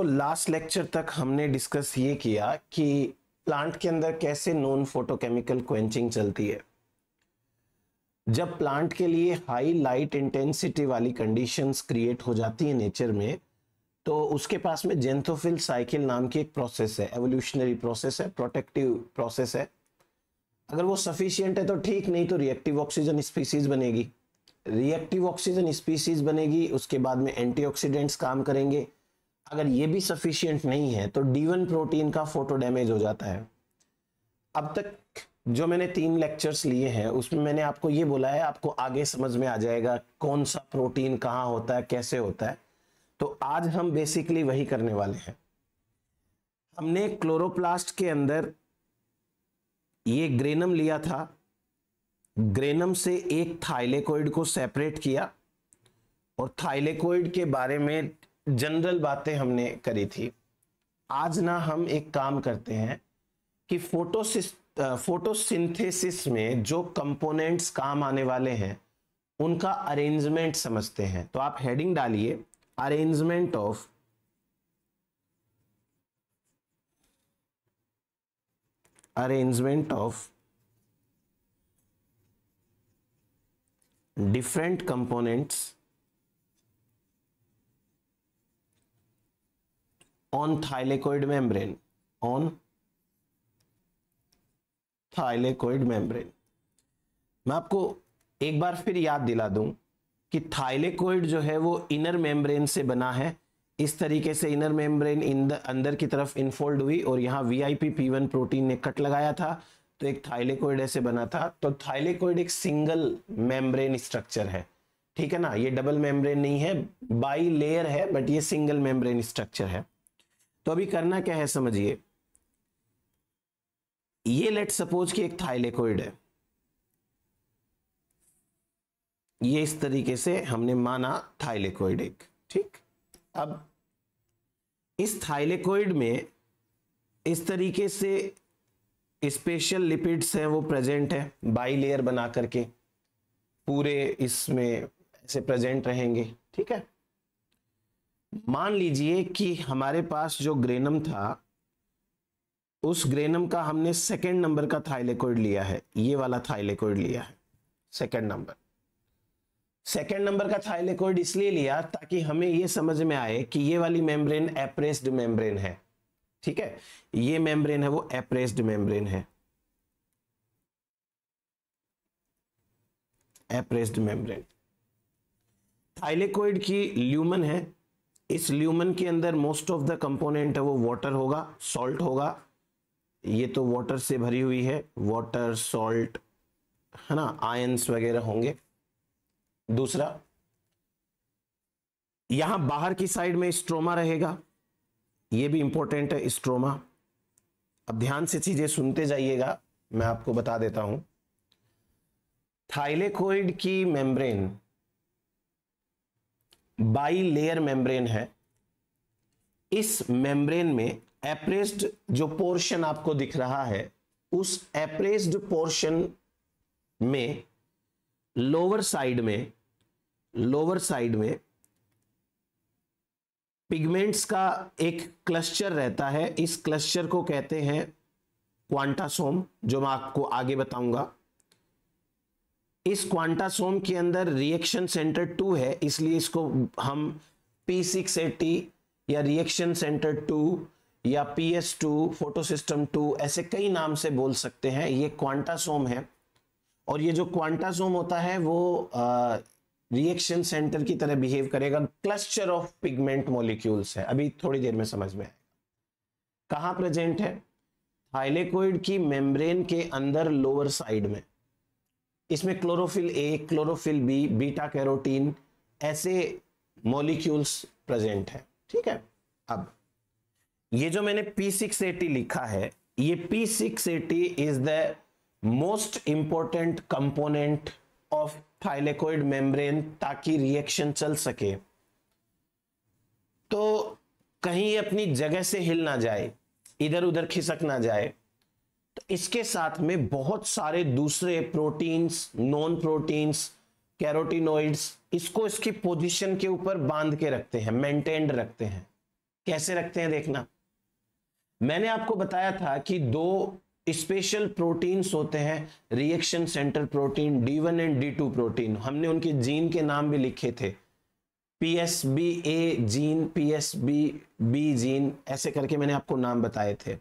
Last lecture तक हमने discuss ये किया कि प्लांट के अंदर कैसे नॉन फोटोकेमिकल क्वेंचिंग चलती है। जब प्लांट के लिए हाई लाइट इंटेंसिटी वाली कंडीशंस क्रिएट हो जाती है नेचर में, तो उसके पास में जेंथोफिल साइकिल नाम की एक प्रोसेस है, एवोल्यूशनरी प्रोसेस है, प्रोटेक्टिव प्रोसेस है। अगर वो सफिशिएंट है तो ठीक, नहीं तो रिएक्टिव ऑक्सीजन स्पीसीज बनेगी। रिएक्टिव ऑक्सीजन स्पीसीज बनेगी, उसके बाद में एंटीऑक्सीडेंट्स काम करेंगे। अगर ये भी सफिशिएंट नहीं है तो D1 प्रोटीन का फोटो डैमेज हो जाता है। अब तक जो मैंने 3 लेक्चर्स लिए हैं उसमें मैंने आपको ये बोला है, आपको आगे समझ में आ जाएगा कौन सा प्रोटीन कहाँ होता है, कैसे होता है। तो आज हम बेसिकली वही करने वाले हैं। हमने क्लोरोप्लास्ट के अंदर ये ग्रेनम लिया था, ग्रेनम से एक थाइलेकोइड को सेपरेट किया और थाइलेकोइड के बारे में जनरल बातें हमने करी थी। आज ना हम एक काम करते हैं कि फोटोसिंथेसिस में जो कंपोनेंट्स काम आने वाले हैं उनका अरेंजमेंट समझते हैं। तो आप हेडिंग डालिए, arrangement of different components on thylakoid membrane, on thylakoid membrane। मैं आपको एक बार फिर याद दिला दूं कि थाइलेकोइड जो है वो इनर मेम्ब्रेन से बना है। इस तरीके से इनर मेम्ब्रेन अंदर की तरफ इनफोल्ड हुई और यहाँ VIP-P1 प्रोटीन ने कट लगाया था, तो एक थाइलेकोइड ऐसे बना था। तो थाइलेकोइड एक सिंगल मेम्ब्रेन स्ट्रक्चर है, ठीक है ना। ये डबल मेम्ब्रेन नहीं है, बाई लेयर है, बट ये सिंगल मेम्ब्रेन स्ट्रक्चर है। तो अभी करना क्या है समझिए। ये लेट सपोज कि एक थाइलेकोइड है, ये इस तरीके से हमने माना थाइलेकोइड एक, ठीक। अब इस थाइलेकोइड में इस तरीके से स्पेशल लिपिड्स हैं वो प्रेजेंट है, बाई लेयर बना करके पूरे इसमें ऐसे प्रेजेंट रहेंगे, ठीक है। मान लीजिए कि हमारे पास जो ग्रेनम था उस ग्रेनम का हमने सेकंड नंबर का थाइलेकोइड लिया है, ये वाला थाइलेकोइड लिया है, सेकंड नंबर का थाइलेकोइड इसलिए लिया ताकि हमें ये समझ में आए कि ये वाली मेम्ब्रेन एप्रेस्ड मेम्ब्रेन है, ठीक है। ये मेम्ब्रेन है वो एप्रेस्ड मेम्ब्रेन है, एप्रेस्ड मेम्ब्रेन। थाइलेकोइड की ल्यूमन है, इस ल्यूमन के अंदर मोस्ट ऑफ द कंपोनेंट है वो वाटर होगा, सॉल्ट होगा। ये तो वाटर से भरी हुई है, वाटर सॉल्ट है ना, आयंस वगैरह होंगे। दूसरा, यहां बाहर की साइड में स्ट्रोमा रहेगा, ये भी इंपॉर्टेंट है स्ट्रोमा। अब ध्यान से चीजें सुनते जाइएगा, मैं आपको बता देता हूं। थाइलेकोइड की मेम्ब्रेन बाई लेयर मेम्ब्रेन है। इस मेम्ब्रेन में एप्रेस्ड जो पोर्शन आपको दिख रहा है, उस एप्रेस्ड पोर्शन में लोअर साइड में पिगमेंट्स का एक क्लस्टर रहता है। इस क्लस्टर को कहते हैं क्वांटासोम, जो मैं आपको आगे बताऊंगा। इस क्वांटासोम के अंदर रिएक्शन सेंटर 2 है, इसलिए इसको हम P680 या रिएक्शन सेंटर 2 या PS2, फोटोसिस्टम 2, ऐसे कई नाम से बोल सकते हैं। ये क्वांटासोम है और ये जो क्वांटासोम होता है वो रिएक्शन सेंटर की तरह बिहेव करेगा। क्लस्टर ऑफ पिगमेंट मॉलिक्यूल्स है, अभी थोड़ी देर में समझ में आएगा। कहां प्रेजेंट है? थाइलेकोइड की मेम्ब्रेन के अंदर लोअर साइड में। इसमें chlorophyll A, chlorophyll B, beta carotene ऐसे मॉलिक्यूल्स प्रेजेंट है, ठीक है। अब ये जो मैंने P680 लिखा है, ये P680 is the most important component of thylakoid membrane, ताकि रिएक्शन चल सके तो कहीं ये अपनी जगह से हिल ना जाए, इधर उधर खिसक ना जाए। तो इसके साथ में बहुत सारे दूसरे प्रोटीन्स, नॉन प्रोटीन्स, कैरोटिनोइड्स इसको इसकी पोजीशन के ऊपर बांध के रखते हैं, मेंटेन्ड रखते हैं। कैसे रखते हैं देखना। मैंने आपको बताया था कि दो स्पेशल प्रोटीन्स होते हैं, reaction centre protein D1 and D2 protein. हमने उनके जीन के नाम भी लिखे थे, PSBA जीन, PSBB जीन, ऐसे करके मैंने आपको नाम बताए थे।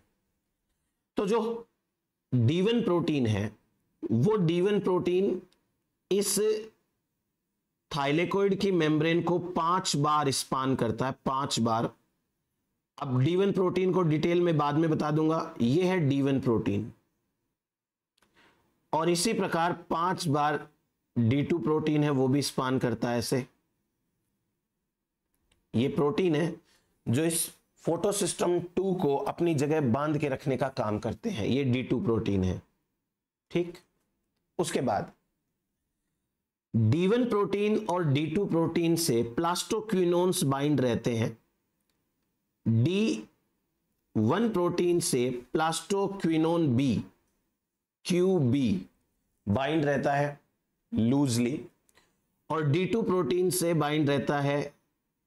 तो जो D1 प्रोटीन है वो D1 प्रोटीन इस थाइलेकोइड की मेम्ब्रेन को 5 बार स्पान करता है, 5 बार। अब D1 प्रोटीन को डिटेल में बाद में बता दूंगा। यह है D1 प्रोटीन, और इसी प्रकार 5 बार D2 प्रोटीन है, वो भी स्पान करता है ऐसे। ये प्रोटीन है जो इस फोटोसिस्टम 2 को अपनी जगह बांध के रखने का काम करते हैं, ये D2 प्रोटीन है। ठीक, उसके बाद D1 प्रोटीन और D2 प्रोटीन से प्लास्टोक्विनोन्स बाइंड रहते हैं। D1 प्रोटीन से प्लास्टोक्विनोन B, QB बाइंड रहता है लूजली, और D2 प्रोटीन से बाइंड रहता है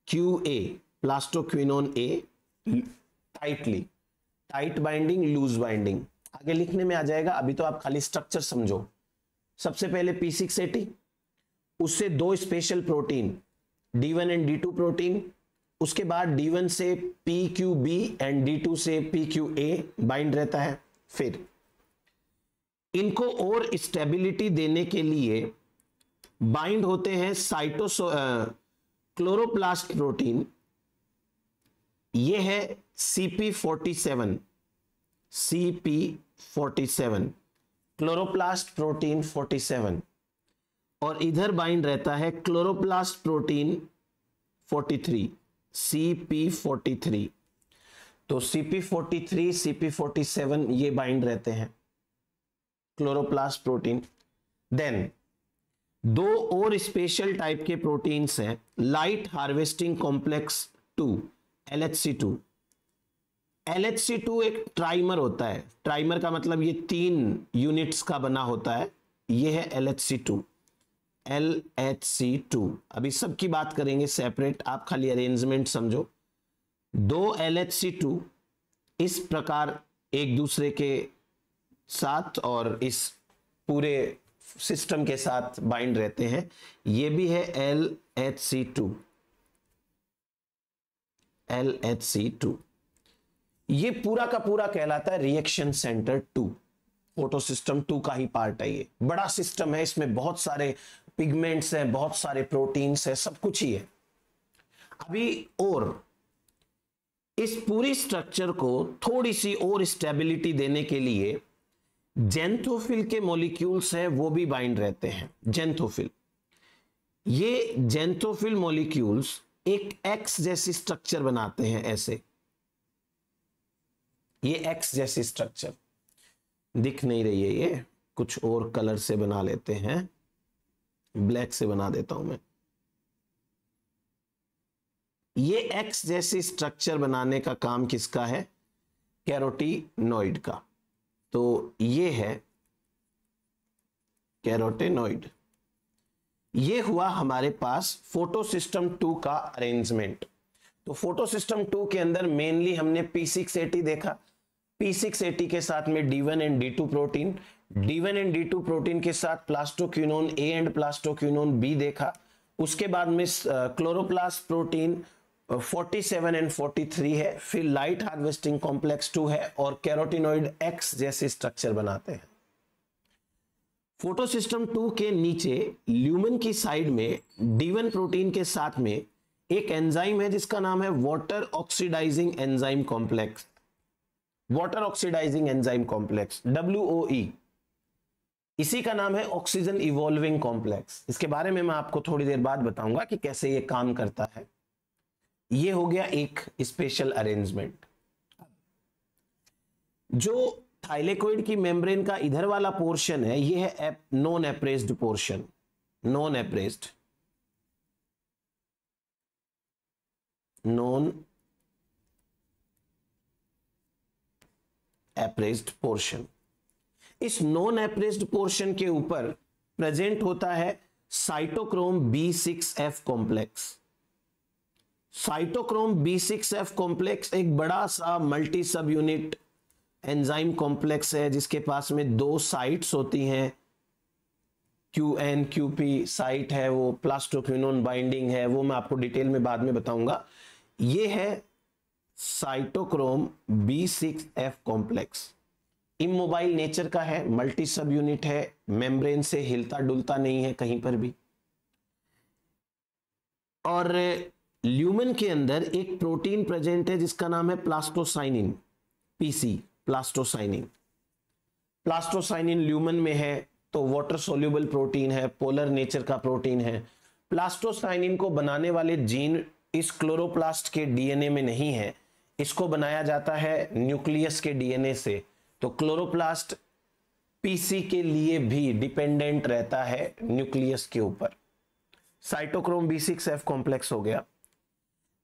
QA, plastoquinone A, tightly. Tight binding, loose binding आगे लिखने में आ जाएगा, अभी तो आप खाली स्ट्रक्चर समझो। सबसे पहले P680, उससे दो special protein D1 and D2 protein, उसके बाद D1 से PQB एंड D2 से PQA बाइंड रहता है। फिर इनको और स्टेबिलिटी देने के लिए बाइंड होते हैं क्लोरोप्लास्ट प्रोटीन, ये है CP47, क्लोरोप्लास्ट प्रोटीन 47, और इधर बाइंड रहता है क्लोरोप्लास्ट प्रोटीन 43, CP43। तो CP43, CP47 ये बाइंड रहते हैं क्लोरोप्लास्ट प्रोटीन। देन दो और स्पेशल टाइप के प्रोटीन्स हैं, light harvesting complex 2, LHC2। LHC2 एक ट्राइमर होता है, ट्राइमर का मतलब ये 3 यूनिट्स का बना होता है, ये है LHC2। अभी सबकी बात करेंगे सेपरेट, आप खाली अरेंजमेंट समझो। दो LHC2 इस प्रकार एक दूसरे के साथ और इस पूरे सिस्टम के साथ बाइंड रहते हैं, ये भी है LHC2। ये पूरा का पूरा कहलाता है रिएक्शन सेंटर 2, फोटोसिस्टम 2 का ही पार्ट है। ये बड़ा सिस्टम है, इसमें बहुत सारे पिगमेंट्स हैं, बहुत सारे प्रोटीन्स हैं, सब कुछ ही है। अभी और इस पूरी स्ट्रक्चर को थोड़ी सी और स्टेबिलिटी देने के लिए जेंथोफिल के मॉलिक्यूल्स हैं, वो भी बाइंड रहते हैं। जेंथोफिल, ये जेंथोफिल मॉलिक्यूल्स एक एक्स जैसी स्ट्रक्चर बनाते हैं, ऐसे ये एक्स जैसी स्ट्रक्चर दिख नहीं रही है, ये कुछ और कलर से बना लेते हैं, ब्लैक से बना देता हूं मैं। ये एक्स जैसी स्ट्रक्चर बनाने का काम किसका है? कैरोटीनॉइड का। तो ये है कैरोटीनॉइड। ये हुआ हमारे पास फोटोसिस्टम 2 का अरेंजमेंट। तो फोटोसिस्टम 2 के अंदर मेनली हमने P680 देखा, P680 के साथ में D1 and D2 protein, D1 and D2 protein के साथ plastoquinone A and plastoquinone B देखा। उसके बाद में क्लोरोप्लास्ट प्रोटीन 47 एंड 43 है, फिर लाइट हार्वेस्टिंग कॉम्प्लेक्स 2 है, और कैरोटीनॉइड X जैसे स्ट्रक्चर बनाते हैं। फोटोसिस्टम 2 के नीचे ल्यूमेन की साइड में D1 प्रोटीन के साथ में एक एंजाइम है जिसका नाम है water oxidising enzyme complex, water oxidising enzyme complex WOE। इसी का नाम है ऑक्सीजन इवॉल्विंग कॉम्प्लेक्स। इसके बारे में मैं आपको थोड़ी देर बाद बताऊंगा कि कैसे ये काम करता है। ये हो गया एक स्पेशल अरेंजमेंट। जो थाइलेकोइड की मेम्ब्रेन का इधर वाला पोर्शन है, ये है non appressed portion, non appressed, non appressed portion. इस नॉन एप्रेस्ड पोर्शन के ऊपर प्रेजेंट होता है cytochrome B6F complex, cytochrome B6F complex एक बड़ा सा मल्टी सब यूनिट एंजाइम कॉम्प्लेक्स है जिसके पास में दो साइट्स होती हैं, QN QP साइट है, वो प्लास्टोक्विनोन बाइंडिंग है, वो मैं आपको डिटेल में बाद में बताऊंगा। ये है cytochrome B6F complex. Immobile nature का है, मल्टी सब यूनिट है, मेम्ब्रेन से हिलता डुलता नहीं है कहीं पर भी। और ल्यूमन के अंदर एक प्रोटीन प्रेजेंट है जिसका नाम है plastocyanin, PC plastocyanin. Plastocyanin lumen में है तो वाटर सोल्यूबल प्रोटीन है, पोलर नेचर का प्रोटीन है। प्लास्टोसाइनिन को बनाने वाले जीन इस क्लोरोप्लास्ट के डीएनए में नहीं है, इसको बनाया जाता है न्यूक्लियस के डीएनए से। तो क्लोरोप्लास्ट PC के लिए भी डिपेंडेंट रहता है न्यूक्लियस के ऊपर। साइटोक्रोम B6F कॉम्प्लेक्स हो गया।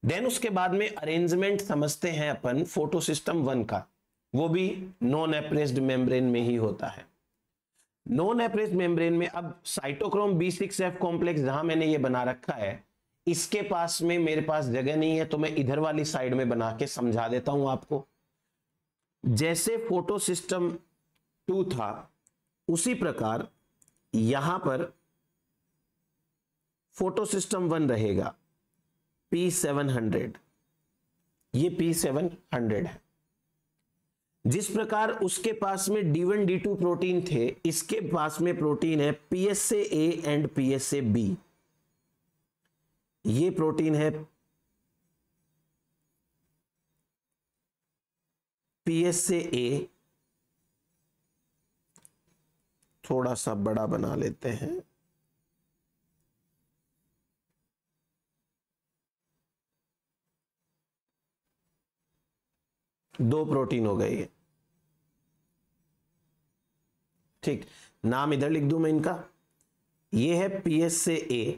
देन उसके बाद में अरेंजमेंट समझते हैं अपन फोटोसिस्टम 1 का, वो भी नॉन एप्रेस्ड मेम्ब्रेन में ही होता है। नॉन एप्रेस्ड मेम्ब्रेन में अब साइटोक्रोम B6F कॉम्प्लेक्स जहां मैंने ये बना रखा है, इसके पास में मेरे पास जगह नहीं है तो मैं इधर वाली साइड में बना के समझा देता हूं आपको। जैसे फोटोसिस्टम 2 था उसी प्रकार यहां पर फोटोसिस्टम 1 रहेगा, P700। ये P700 है। जिस प्रकार उसके पास में D1 D2 प्रोटीन थे, इसके पास में प्रोटीन है PSA-A एंड PSA-B। ये प्रोटीन है PSA-A, थोड़ा सा बड़ा बना लेते हैं, दो प्रोटीन हो गए। ठीक, नाम इधर लिख दूं मैं इनका। ये है PSA-A,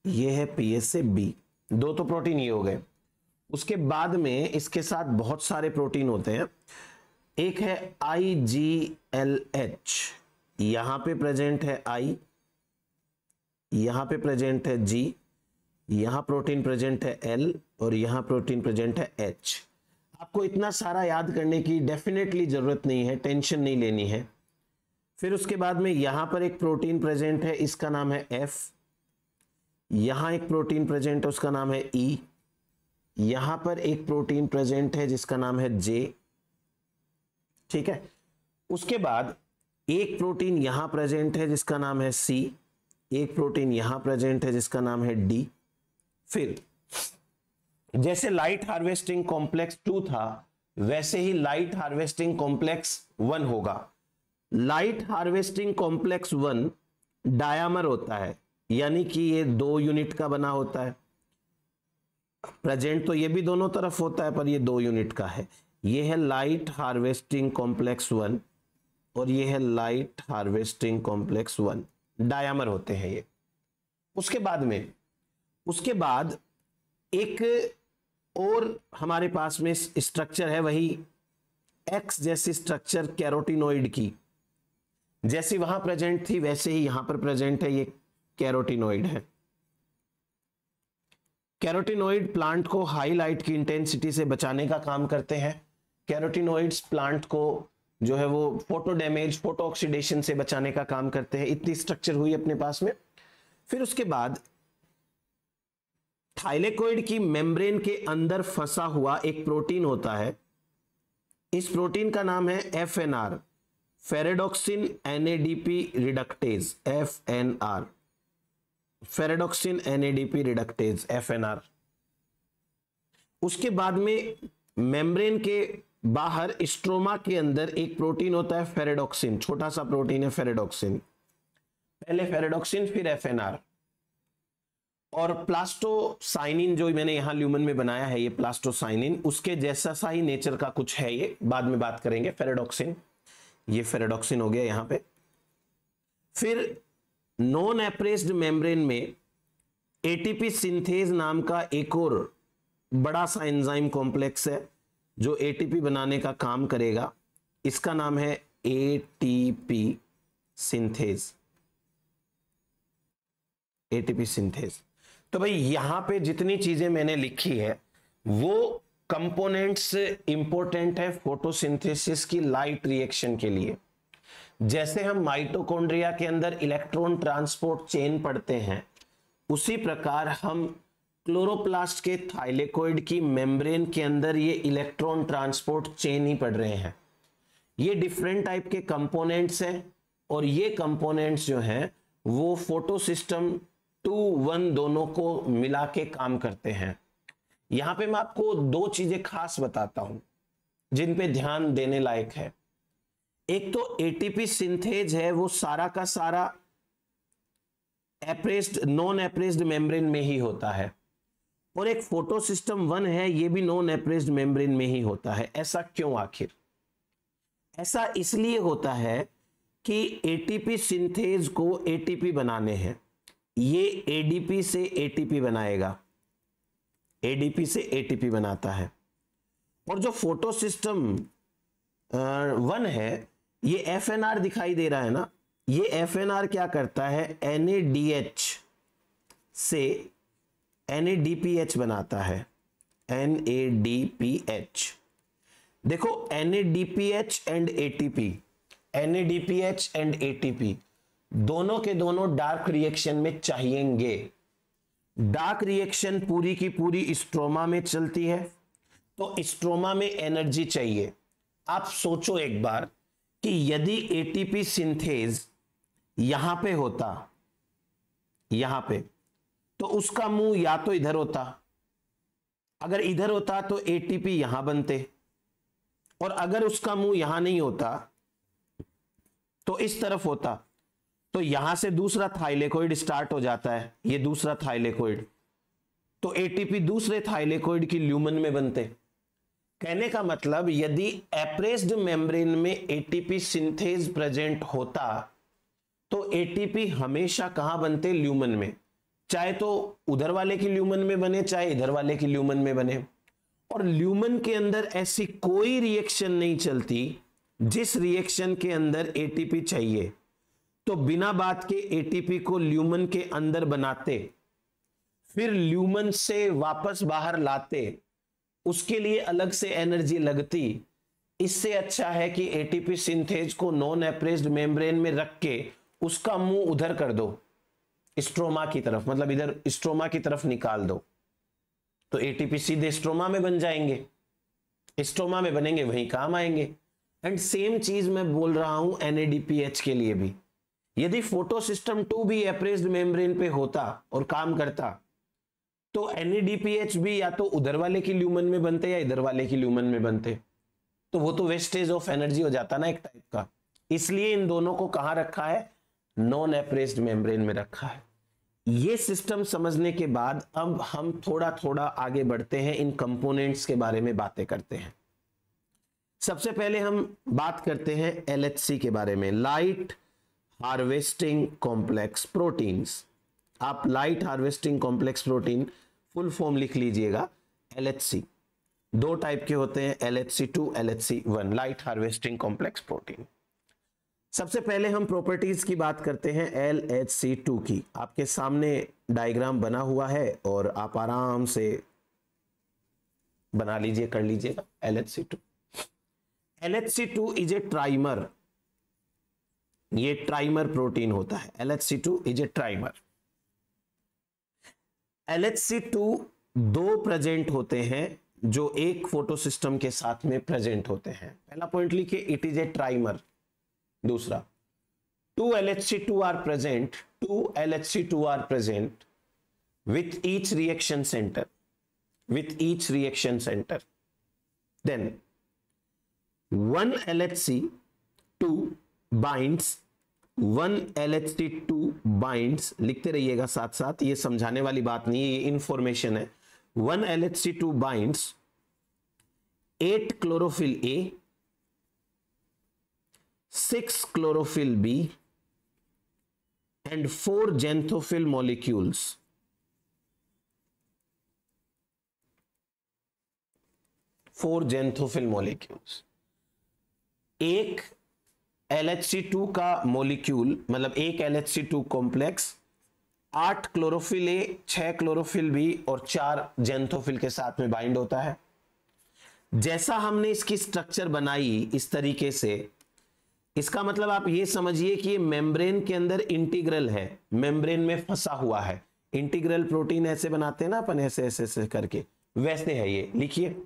ये है PSA-B, दो तो प्रोटीन ये हो गए। उसके बाद में इसके साथ बहुत सारे प्रोटीन होते हैं। एक है IGLH, यहां पे प्रेजेंट है I, यहां पे प्रेजेंट है G, यहां प्रोटीन प्रेजेंट है L और यहां प्रोटीन प्रेजेंट है H। आपको इतना सारा याद करने की डेफिनेटली जरूरत नहीं है, टेंशन नहीं लेनी है। फिर उसके बाद में यहां पर एक प्रोटीन प्रेजेंट है, इसका नाम है F। यहां एक प्रोटीन प्रेजेंट है, उसका नाम है E। यहां पर एक प्रोटीन प्रेजेंट है जिसका नाम है J। ठीक है, उसके बाद एक प्रोटीन यहां प्रेजेंट है जिसका नाम है C, एक प्रोटीन यहां प्रेजेंट है जिसका नाम है D। फिर जैसे लाइट हार्वेस्टिंग कॉम्प्लेक्स 2 था, वैसे ही लाइट हार्वेस्टिंग कॉम्प्लेक्स 1 होगा। लाइट हार्वेस्टिंग कॉम्प्लेक्स 1 डायामर होता है, यानी कि ये 2 यूनिट का बना होता है। प्रेजेंट तो ये भी दोनों तरफ होता है पर ये 2 यूनिट का है। ये है लाइट हार्वेस्टिंग कॉम्प्लेक्स 1 और ये है लाइट हार्वेस्टिंग कॉम्प्लेक्स 1, डायामर होते हैं ये। उसके बाद एक और हमारे पास में स्ट्रक्चर है, वही एक्स जैसी स्ट्रक्चर कैरोटिनोइड की, जैसी वहां प्रेजेंट थी वैसे ही यहां पर प्रेजेंट है। ये कैरोटिनोइड है। कैरोटिनोइड प्लांट को हाई लाइट की इंटेंसिटी से बचाने का काम करते हैं। कैरोटिनोइड्स प्लांट को जो है वो फोटो डैमेज, फोटो ऑक्सीडेशन से बचाने का काम करते हैं। इतनी स्ट्रक्चर हुई अपने पास में। फिर उसके बाद थाइलेकोइड की मेम्ब्रेन के अंदर फंसा हुआ एक प्रोटीन होता है। इस प्रोटीन का नाम है FNR, फेरेडोक्सिन NADP reductase, FNR, फेरेडोक्सिन NADP reductase, FNR। उसके बाद में मेम्ब्रेन के बाहर स्ट्रोमा के अंदर एक प्रोटीन होता है फेरेडोक्सिन, छोटा सा प्रोटीन है फेरेडोक्सिन। पहले फेरेडोक्सिन फिर FNR। और प्लास्टोसाइनिन जो मैंने यहां ल्यूमन में बनाया है, ये प्लास्टोसाइनिन उसके जैसा सा ही नेचर का कुछ है, ये बाद में बात करेंगे। फेरेडोक्सिन, ये फेरेडोक्सिन हो गया यहां पे। फिर नॉन एप्रेस्ड मेम्ब्रेन में ATP सिंथेज नाम का एक और बड़ा सा एंजाइम कॉम्प्लेक्स है जो ATP बनाने का काम करेगा। इसका नाम है ATP सिंथेज, ATP सिंथेज। तो भाई यहां पे जितनी चीजें मैंने लिखी है वो कंपोनेंट्स इंपॉर्टेंट है फोटोसिंथेसिस की लाइट रिएक्शन के लिए। जैसे हम माइटोकॉन्ड्रिया के अंदर इलेक्ट्रॉन ट्रांसपोर्ट चेन पढ़ते हैं, उसी प्रकार हम क्लोरोप्लास्ट के थाइलेकोइड की मेम्ब्रेन के अंदर ये इलेक्ट्रॉन ट्रांसपोर्ट चेन ही पढ़ रहे हैं। ये डिफरेंट टाइप के कंपोनेंट्स हैं और ये कंपोनेंट्स जो हैं वो फोटो सिस्टम 2-1 दोनों को मिला के काम करते हैं। यहां पे मैं आपको दो चीजें खास बताता हूं जिन पे ध्यान देने लायक है। एक तो एटीपी सिंथेज है वो सारा का सारा एप्रेस्ड नॉन एप्रेस्ड मेम्ब्रेन में ही होता है, और एक फोटो सिस्टम 1 है ये भी नॉन एप्रेस्ड मेम्ब्रेन में ही होता है। ऐसा क्यों आखिर? ऐसा इसलिए होता है कि एटीपी सिंथेज को एटीपी बनाने हैं, ये एडीपी से एटीपी बनाएगा, एडीपी से एटीपी बनाता है। और जो फोटो सिस्टम 1 है ये एफएनआर दिखाई दे रहा है ना, ये एफएनआर क्या करता है, NADH से NADPH बनाता है, NADPH। देखो NADPH and ATP, NADPH and ATP दोनों के दोनों डार्क रिएक्शन में चाहिएंगे। डार्क रिएक्शन पूरी की पूरी स्ट्रोमा में चलती है, तो स्ट्रोमा में एनर्जी चाहिए। आप सोचो एक बार कि यदि एटीपी सिंथेज यहां पे होता, यहां पे, तो उसका मुंह या तो इधर होता, अगर इधर होता तो एटीपी यहां बनते, और अगर उसका मुंह यहां नहीं होता तो इस तरफ होता, तो यहां से दूसरा थाइलेकोइड स्टार्ट हो जाता है, ये दूसरा थाइलेकोइड, तो एटीपी दूसरे थाइलेकोइड की ल्यूमन में बनते। कहने का मतलब यदि एप्रेस्ड मेम्ब्रेन में एटीपी सिंथेज प्रेजेंट होता तो एटीपी हमेशा कहां बनते, ल्यूमन में, चाहे तो उधर वाले की ल्यूमन में बने चाहे इधर वाले की ल्यूमन में बने। और ल्यूमन के अंदर ऐसी कोई रिएक्शन नहीं चलती जिस रिएक्शन के अंदर एटीपी चाहिए, तो बिना बात के एटीपी को ल्यूमन के अंदर बनाते, फिर ल्यूमन से वापस बाहर लाते, उसके लिए अलग से एनर्जी लगती। इससे अच्छा है कि एटीपी सिंथेज को नॉन एप्रेस्ड मेम्ब्रेन में रख के उसका मुंह उधर कर दो, स्ट्रोमा की तरफ, मतलब इधर स्ट्रोमा की तरफ निकाल दो, तो एटीपी सीधे स्ट्रोमा में बन जाएंगे, स्ट्रोमा में बनेंगे, वहीं काम आएंगे। एंड सेम चीज मैं बोल रहा हूं NADPH के लिए भी। यदि फोटो सिस्टम 2 भी एप्रेस्ड मेम्ब्रेन पे होता और काम करता, तो NADPH भी या तो उधर वाले की ल्यूमन में बनते या इधर वाले की ल्यूमन में बनते, तो वो तो वेस्टेज ऑफ एनर्जी हो जाता ना एक टाइप का। इसलिए इन दोनों को कहां रखा है, नॉन एप्रेस्ड मेम्ब्रेन में रखा है। ये सिस्टम समझने के बाद अब हम थोड़ा थोड़ा आगे बढ़ते हैं, इन कंपोनेंट्स के बारे में बातें करते हैं। सबसे पहले हम बात करते हैं LHC के बारे में, लाइट हार्वेस्टिंग कॉम्प्लेक्स प्रोटीन्स। आप light harvesting complex protein full form लिख लीजिएगा। LHC दो टाइप के होते हैं, LHC2 LHC1, light harvesting complex protein. सबसे पहले हम प्रॉपर्टीज की बात करते हैं LHC2 की। आपके सामने डायग्राम बना हुआ है और आप आराम से बना लीजिए, कर लीजिएगा। LHC2 इज ए ट्राइमर, ये ट्राइमर प्रोटीन होता है। LHC2 is a trimer. LHC2 दो प्रेजेंट होते हैं जो एक फोटोसिस्टम के साथ में प्रेजेंट होते हैं। पहला पॉइंट लिखिए, इट इज ए ट्राइमर। दूसरा, 2 LHC2 are present, 2 LHC2 are present with each reaction center, with each reaction center. Then 1 LHC2 binds, 1 LHC2 binds, लिखते रहिएगा साथ साथ, ये समझाने वाली बात नहीं है, ये इंफॉर्मेशन है। 1 LHC2 binds 8 chlorophyll A, 6 chlorophyll B and 4 xanthophyll molecules. 4 xanthophyll molecules। एक LHC2 का मोलिक्यूल, मतलब एक LHC2 complex 8 chlorophyll A, 6 chlorophyll B और 4 जेंथोफिल के साथ में बाइंड होता है। जैसा हमने इसकी स्ट्रक्चर बनाई इस तरीके से, इसका मतलब आप ये समझिए कि ये मेम्ब्रेन के अंदर इंटीग्रल है, मेम्ब्रेन में फंसा हुआ है। इंटीग्रल प्रोटीन ऐसे बनाते हैं ना अपन, ऐसे ऐसे ऐसे करके, वैसे है ये। लिखिए,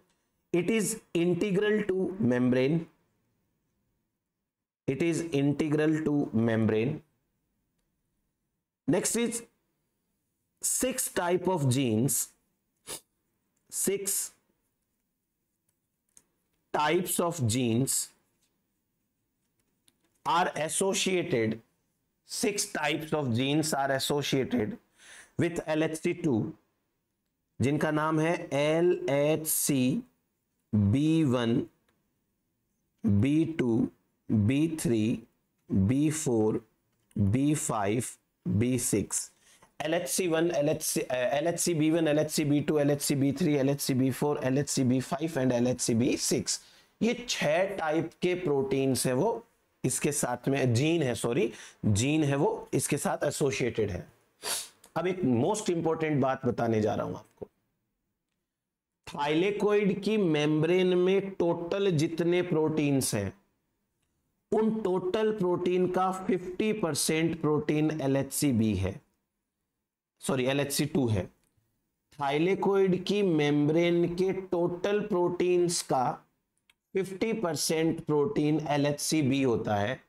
it is integral two membrane, it is integral to membrane. Next is 6 type of genes, 6 types of genes are associated, 6 types of genes are associated with LHC2, जिनका नाम है LHC B1, B2, B3, B4, B5, B6, LHC1, LHCb1, LHCb2, LHCb3, LHCb4, LHCb5 and LHCb6, ये 6 type के proteins है वो इसके साथ में, जीन है, सॉरी जीन है वो इसके साथ एसोसिएटेड है। अब एक मोस्ट इंपॉर्टेंट बात बताने जा रहा हूं आपको। थाइलेकोइड की मेम्ब्रेन में टोटल जितने प्रोटीन्स हैं, उन टोटल प्रोटीन का 50% प्रोटीन LHCb है, सॉरी LHC2 है। थाइलेकोइड की मेम्ब्रेन के टोटल प्रोटीन्स का 50% प्रोटीन LHCb होता है,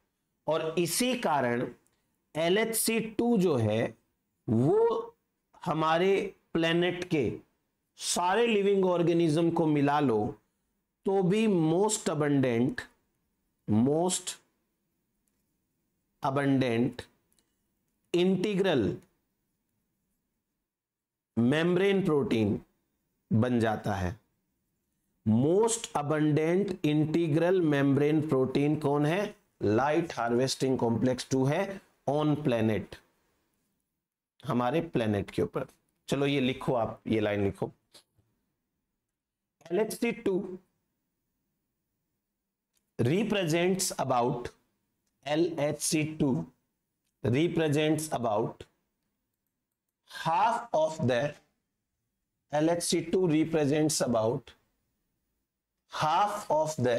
और इसी कारण LHC2 जो है वो हमारे प्लेनेट के सारे लिविंग ऑर्गेनिज्म को मिला लो तो भी most abundant integral membrane protein बन जाता है। Most abundant integral membrane protein कौन है? लाइट हार्वेस्टिंग कॉम्प्लेक्स 2 है ऑन प्लेनेट, हमारे प्लेनेट के ऊपर। चलो ये लिखो, आप ये लाइन लिखो, LHC2 represents about LHC2 represents about half of the LHC2 represents about half of the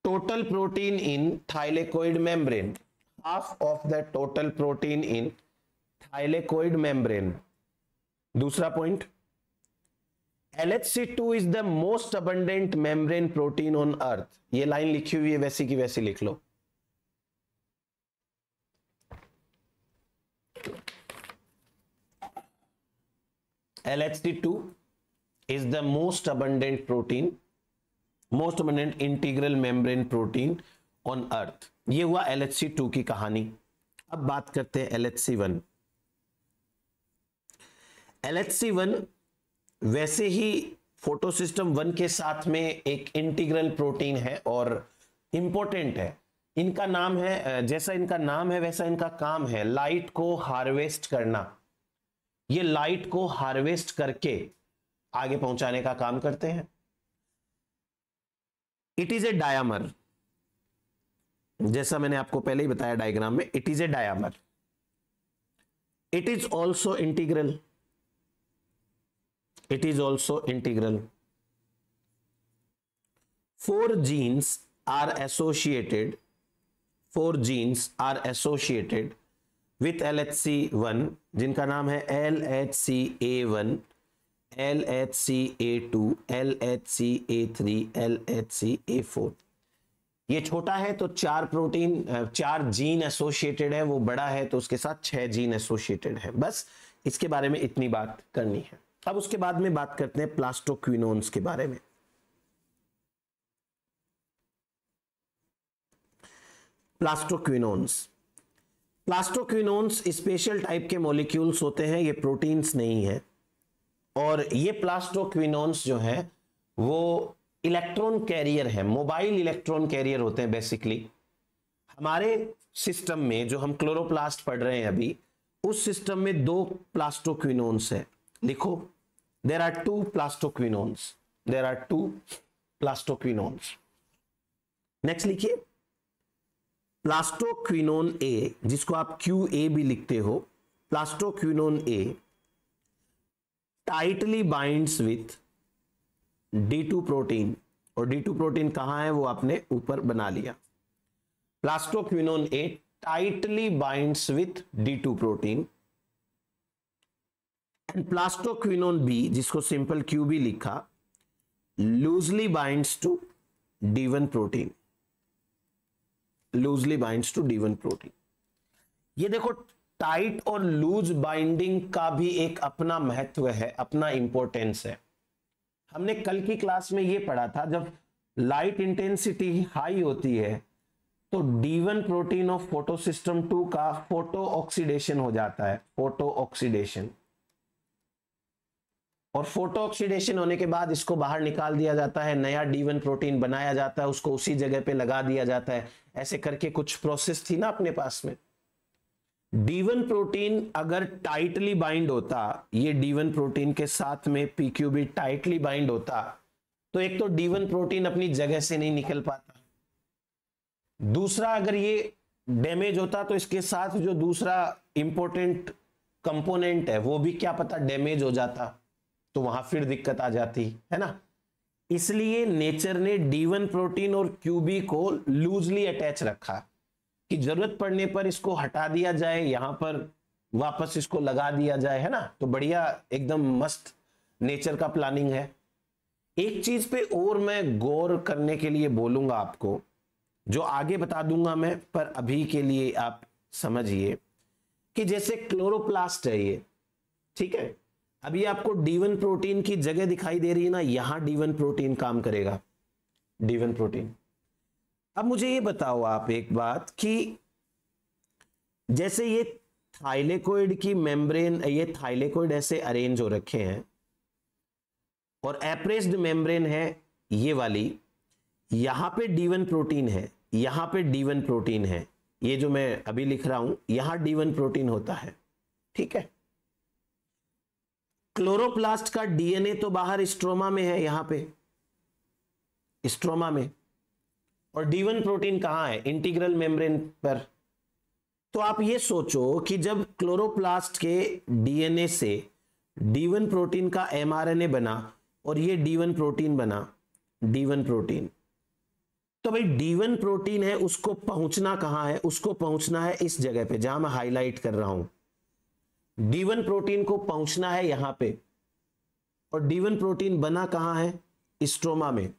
total protein in thylakoid membrane, half of the total protein in thylakoid membrane। दूसरा point, LHC2 is the most abundant membrane protein on earth। ये line लिखी हुई है, वैसी की वैसी लिख लो। LHC2 is the most abundant protein, most abundant integral membrane protein on earth। ये हुआ LHC2 की कहानी। अब बात करते हैं LHC1। LHC1 वैसे ही फोटोसिस्टम 1 के साथ में एक इंटीग्रल प्रोटीन है और इंपॉर्टेंट है। इनका नाम है, जैसा इनका नाम है वैसा इनका काम है, लाइट को हार्वेस्ट करना। ये लाइट को हार्वेस्ट करके आगे पहुंचाने का काम करते हैं। इट इज ए डायमर, जैसा मैंने आपको पहले ही बताया डायग्राम में, it is a dimer. It is also integral, it is also integral। 4 genes are associated with LHC1, जिनका नाम है LHCA1, LHCA2, LHCA3, LHCA4। ये छोटा है तो 4 जीन एसोसिएटेड है, वो बड़ा है तो उसके साथ 6 जीन एसोसिएटेड है। बस इसके बारे में इतनी बात करनी है। अब उसके बाद में बात करते हैं प्लास्टोक्विनोन्स के बारे में। प्लास्टोक्विनोन्स स्पेशल टाइप के मॉलिक्यूल्स होते हैं, ये प्रोटीन्स नहीं है। और ये प्लास्टोक्विनोन्स जो है वो इलेक्ट्रॉन कैरियर है, मोबाइल इलेक्ट्रॉन कैरियर होते हैं। बेसिकली हमारे सिस्टम में जो हम क्लोरोप्लास्ट पढ़ रहे हैं अभी, उस सिस्टम में 2 प्लास्टोक्विनोन्स है। लिखो, there are 2 plastoquinones, there are 2 plastoquinones. Next लिखिए, प्लास्टोक्विनोन ए, जिसको आप QA भी लिखते हो, plastoquinone A tightly binds with D2 protein, और D2 प्रोटीन कहां है वो आपने ऊपर बना लिया। Plastoquinone A tightly binds with D2 protein, and plastoquinone B, जिसको सिंपल QB लिखा, loosely binds to D1 protein, loosely binds to D1 protein. ये देखो, टाइट और लूज बाइंडिंग का भी एक अपना महत्व है, अपना इंपॉर्टेंस है। हमने कल की क्लास में ये पढ़ा था, जब लाइट इंटेंसिटी हाई होती है तो D1 प्रोटीन ऑफ फोटोसिस्टम 2 का फोटो ऑक्सीडेशन हो जाता है, फोटो ऑक्सीडेशन, और फोटो ऑक्सीडेशन होने के बाद इसको बाहर निकाल दिया जाता है, नया D1 प्रोटीन बनाया जाता है, उसको उसी जगह पे लगा दिया जाता है। ऐसे करके कुछ प्रोसेस थी ना अपने पास में। D1 प्रोटीन अगर टाइटली बाइंड होता, ये D1 प्रोटीन के साथ में PQB टाइटली बाइंड होता, तो एक तो D1 प्रोटीन अपनी जगह से नहीं निकल पाता, दूसरा अगर ये डैमेज होता तो इसके साथ जो दूसरा इंपॉर्टेंट कंपोनेंट है वो भी क्या पता डैमेज हो जाता, तो वहां फिर दिक्कत आ जाती है ना। इसलिए नेचर ने D1 प्रोटीन और QB को लूजली अटैच रखा कि जरूरत पड़ने पर इसको हटा दिया जाए, यहां पर वापस इसको लगा दिया जाए, है ना। तो बढ़िया, एकदम मस्त नेचर का प्लानिंग है। एक चीज पे और मैं गौर करने के लिए बोलूंगा आपको, जो आगे बता दूंगा मैं, पर अभी के लिए आप समझिए कि जैसे क्लोरोप्लास्ट है ये, ठीक है, अभी आपको D1 प्रोटीन की जगह दिखाई दे रही है ना, यहां D1 प्रोटीन काम करेगा, D1 प्रोटीन। अब मुझे ये बताओ आप एक बात कि जैसे ये थाइलेकोइड की मेम्ब्रेन, ये थाइलेकोइड ऐसे अरेंज हो रखे हैं और एप्रेस्ड मेम्ब्रेन है ये वाली, यहां पे D1 प्रोटीन है, यहां पे D1 प्रोटीन है, ये जो मैं अभी लिख रहा हूं यहां D1 प्रोटीन होता है, ठीक है। क्लोरोप्लास्ट का DNA तो बाहर स्ट्रोमा में है, यहां पे स्ट्रोमा में, और D1 प्रोटीन कहां है, इंटीग्रल मेम्ब्रेन पर। तो आप ये सोचो कि जब क्लोरोप्लास्ट के DNA से D1 प्रोटीन का mRNA बना और ये D1 प्रोटीन बना, D1 प्रोटीन, तो भाई D1 प्रोटीन है, उसको पहुंचना कहां है, उसको पहुंचना है इस जगह पे जहां मैं हाईलाइट कर रहा हूं। D1 प्रोटीन को पहुंचना है यहां पे, और D1 प्रोटीन बना कहां है, स्ट्रोमा में।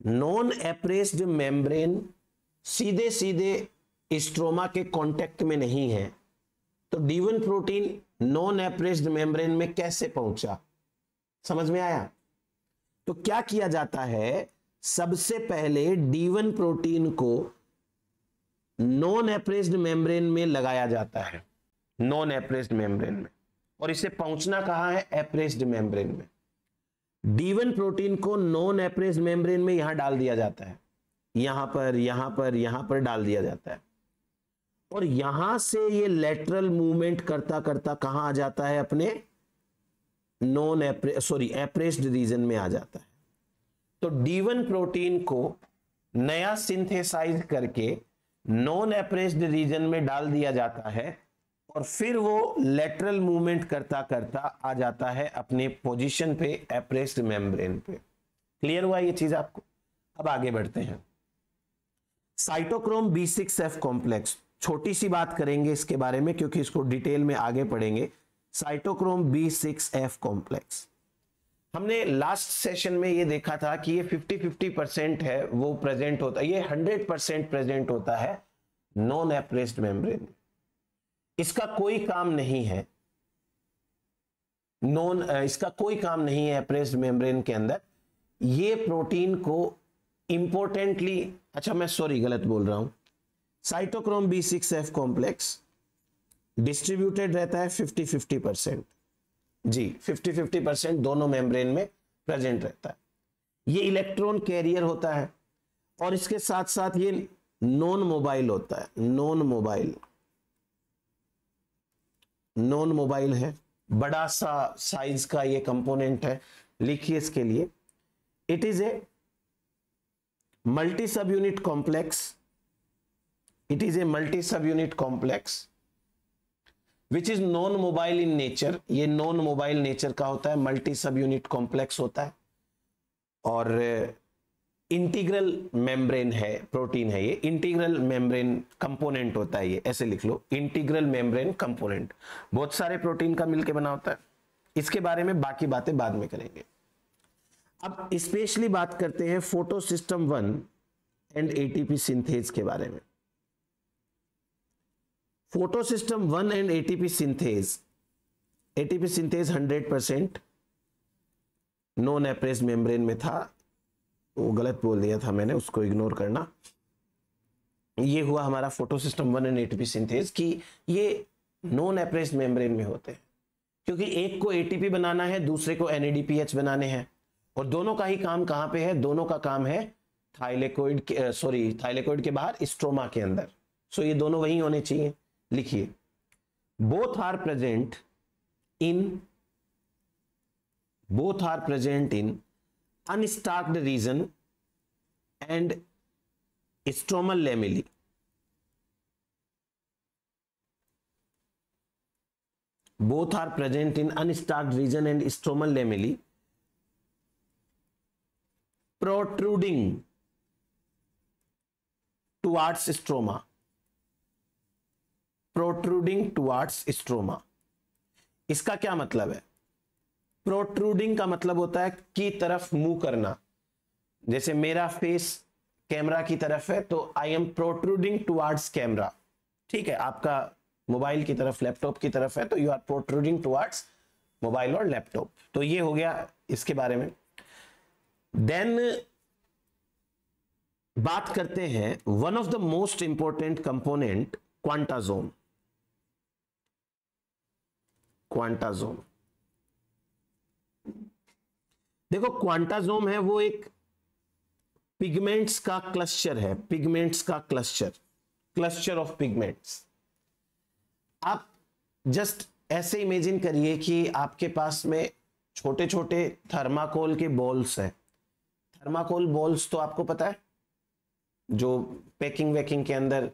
नॉन एप्रेस्ड मेम्ब्रेन सीधे सीधे स्ट्रोमा के कांटेक्ट में नहीं है, तो D1 protein non appressed membrane में कैसे पहुंचा, समझ में आया। तो क्या किया जाता है, सबसे पहले D1 प्रोटीन को नॉन एप्रेस्ड मेम्ब्रेन में लगाया जाता है, नॉन एप्रेस्ड मेम्ब्रेन में, और इसे पहुंचना कहां है, एप्रेस्ड मेम्ब्रेन में। D1 प्रोटीन को नॉन एप्रेस्ड मेम्ब्रेन में यहां डाल दिया जाता है, यहां पर यहां पर यहां पर डाल दिया जाता है, और यहां से ये लेटरल मूवमेंट करता करता कहां आ जाता है, अपने एप्रेस्ड रीजन में आ जाता है। तो D1 प्रोटीन को नया सिंथेसाइज करके नॉन एप्रेस्ड रीजन में डाल दिया जाता है, और फिर वो लेटरल मूवमेंट करता करता आ जाता है अपने पोजीशन पे, एप्रेस्ड मेम्ब्रेन पे। क्लियर हुआ ये चीज आपको। अब आगे बढ़ते हैं। साइटोक्रोम B6F कॉम्प्लेक्स, छोटी सी बात करेंगे इसके बारे में क्योंकि इसको डिटेल में आगे पढ़ेंगे। साइटोक्रोम B6F कॉम्प्लेक्स, हमने लास्ट सेशन में ये देखा था कि ये 50-50% है वो प्रेजेंट होता है, ये 100% प्रेजेंट होता है नॉन एप्रेस्ड मेम्ब्रेन। इसका कोई काम नहीं है, इसका कोई काम नहीं है एप्रेस्ड मेम्ब्रेन के अंदर। ये प्रोटीन को इंपॉर्टेंटली, अच्छा मैं सॉरी गलत बोल रहा हूं, साइटोक्रोम B6F कॉम्प्लेक्स डिस्ट्रीब्यूटेड रहता है 50-50%, जी 50-50% दोनों मेम्ब्रेन में प्रेजेंट रहता है। ये इलेक्ट्रॉन कैरियर होता है, और इसके साथ साथ ये नॉन मोबाइल होता है, नॉन मोबाइल है, बड़ा सा साइज का ये कंपोनेंट है। लिखिए इसके लिए, इट इज ए मल्टी सब unit complex it is a multi सब unit complex which is non mobile in nature. ये नॉन मोबाइल नेचर का होता है, मल्टी सब यूनिट कॉम्प्लेक्स होता है, और इंटीग्रल मेम्ब्रेन है, प्रोटीन है ये, इंटीग्रल मेम्ब्रेन कंपोनेंट होता है ये, ऐसे लिख लो, इंटीग्रल मेम्ब्रेन कंपोनेंट, बहुत सारे प्रोटीन का मिलके बना होता है। इसके बारे में बाकी बातें बाद में करेंगे। अब स्पेशली बात करते हैं photo system 1 and ATP synthase के बारे में। Photo system 1 and ATP synthase 100% non appressed membrane में था, वो गलत बोल दिया था मैंने, उसको इग्नोर करना। ये हुआ हमारा photo system 1 and ATP synthase कि ये नॉन एप्रेस्ड मेम्ब्रेन में होते हैं, क्योंकि एक को एटीपी बनाना है, दूसरे को एनएडीपीएच बनाने हैं, और दोनों का ही काम कहां पे है, दोनों का काम है थाइलेकोइड के बाहर स्ट्रोमा के अंदर। सो ये दोनों वही होने चाहिए। लिखिए, both are present in unstalked region and stromal lamellae. Both are present in unstalked region and stromal lamellae, protruding towards stroma. Protruding towards stroma. इसका क्या मतलब है? प्रोट्रूडिंग का मतलब होता है की तरफ मुंह करना। जैसे मेरा फेस कैमरा की तरफ है तो I am protruding towards camera, ठीक है। आपका मोबाइल की तरफ, लैपटॉप की तरफ है तो you are protruding towards mobile और लैपटॉप। तो ये हो गया इसके बारे में। देन बात करते हैं one of the most important component, quantasome. Quantasome, देखो क्वांटासोम है वो एक पिगमेंट्स का क्लस्टर है, पिगमेंट्स का क्लस्टर ऑफ पिगमेंट्स। आप जस्ट ऐसे इमेजिन करिए कि आपके पास में छोटे छोटे थर्माकोल के बॉल्स हैं। थर्माकोल बॉल्स तो आपको पता है, जो पैकिंग वैकिंग के अंदर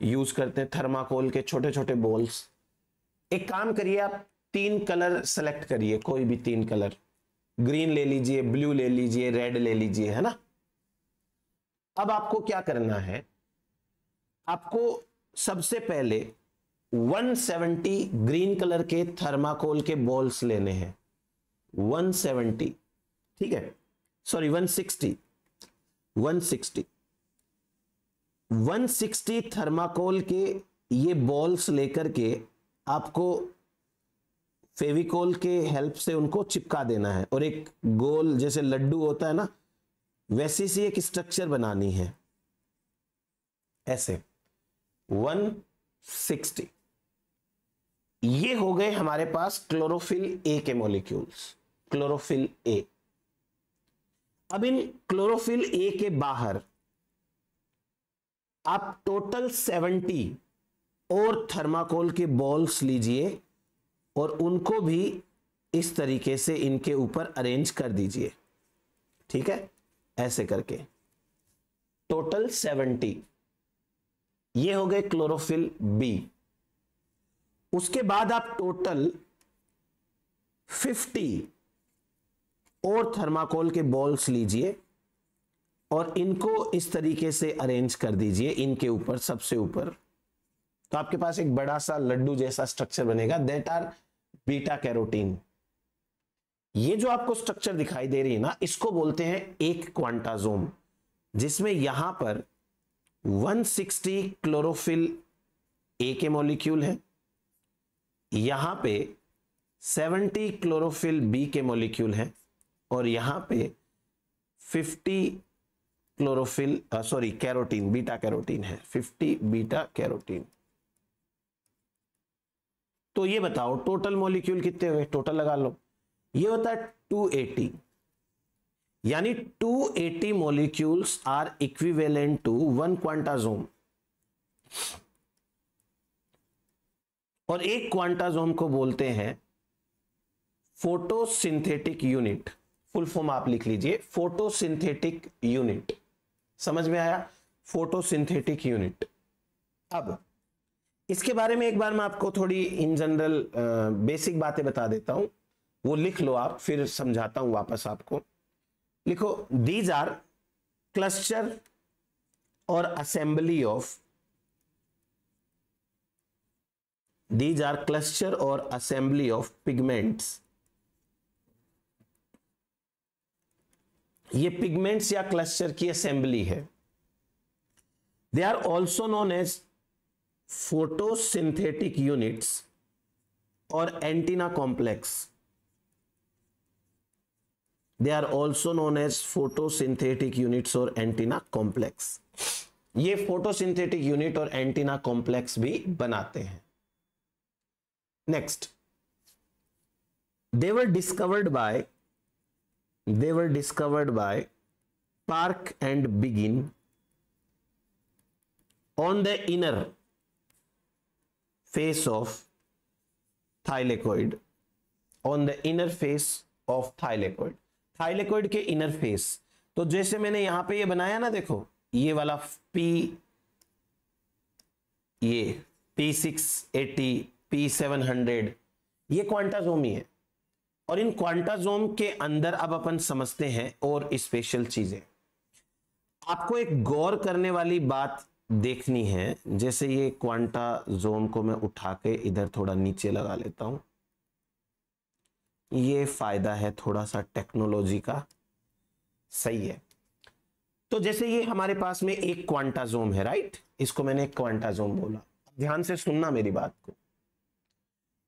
यूज करते हैं, थर्माकोल के छोटे छोटे बॉल्स। एक काम करिए, आप 3 कलर सेलेक्ट करिए, कोई भी 3 कलर, ग्रीन ले लीजिए, ब्लू ले लीजिए, रेड ले लीजिए, है ना। अब आपको क्या करना है, आपको सबसे पहले 170 ग्रीन कलर के थर्माकोल के बॉल्स लेने हैं। 170, ठीक है, सॉरी 160 थर्माकोल के ये बॉल्स लेकर के आपको फेविकोल के हेल्प से उनको चिपका देना है, और एक गोल जैसे लड्डू होता है ना, वैसी सी एक स्ट्रक्चर बनानी है, ऐसे 160। ये हो गए हमारे पास क्लोरोफिल ए के मॉलिक्यूल्स, क्लोरोफिल ए। अब इन क्लोरोफिल ए के बाहर आप टोटल 70 और थर्माकोल के बॉल्स लीजिए और उनको भी इस तरीके से इनके ऊपर अरेंज कर दीजिए, ठीक है, ऐसे करके टोटल 70। ये हो गए क्लोरोफिल बी। उसके बाद आप टोटल 50 और थर्माकोल के बॉल्स लीजिए और इनको इस तरीके से अरेंज कर दीजिए इनके ऊपर, सबसे ऊपर। तो आपके पास एक बड़ा सा लड्डू जैसा स्ट्रक्चर बनेगा, दैट आर बीटा कैरोटीन। ये जो आपको स्ट्रक्चर दिखाई दे रही है ना, इसको बोलते हैं एक क्वांटासोम, जिसमें यहां पर 160 क्लोरोफिल ए के मॉलिक्यूल है, यहां पे 70 क्लोरोफिल बी के मॉलिक्यूल है, और यहां पे 50 क्लोरोफिल कैरोटीन, बीटा कैरोटीन है, 50 बीटा कैरोटीन। तो ये बताओ टोटल मॉलिक्यूल कितने हुए, टोटल लगा लो। ये होता है 280, यानी 280 molecules are equivalent to 1 quantasome. और एक क्वांटासोम को बोलते हैं फोटोसिंथेटिक यूनिट। फुल फॉर्म आप लिख लीजिए, फोटोसिंथेटिक यूनिट। समझ में आया? Photosynthetic unit. अब इसके बारे में एक बार मैं आपको थोड़ी इन जनरल बेसिक बातें बता देता हूं, वो लिख लो आप, फिर समझाता हूं वापस आपको। लिखो, these are cluster or assembly of, these are cluster or assembly of pigments। ये पिगमेंट्स या क्लस्टर की असेंबली है। They are also known as photosynthetic units और antenna complex. They are also known as photosynthetic units और antenna complex. ये photosynthetic unit और antenna complex भी बनाते हैं। Next, they were discovered by Park and Begin on the inner face of thylakoid, on the inner face of thylakoid, thylakoid के inner face। तो जैसे मैंने यहां पे ये बनाया ना, देखो ये वाला ये P680 P700 ये क्वांटाजोम ही है, और इन क्वांटाजोम के अंदर अब अपन समझते हैं और स्पेशल चीजें। आपको एक गौर करने वाली बात देखनी है। जैसे ये क्वांटाजोम को मैं उठा के इधर थोड़ा नीचे लगा लेता हूं, ये फायदा है थोड़ा सा टेक्नोलॉजी का, सही है। तो जैसे ये हमारे पास में एक क्वांटाजोम है, राइट, इसको मैंने एक क्वांटाजोम बोला। ध्यान से सुनना मेरी बात को।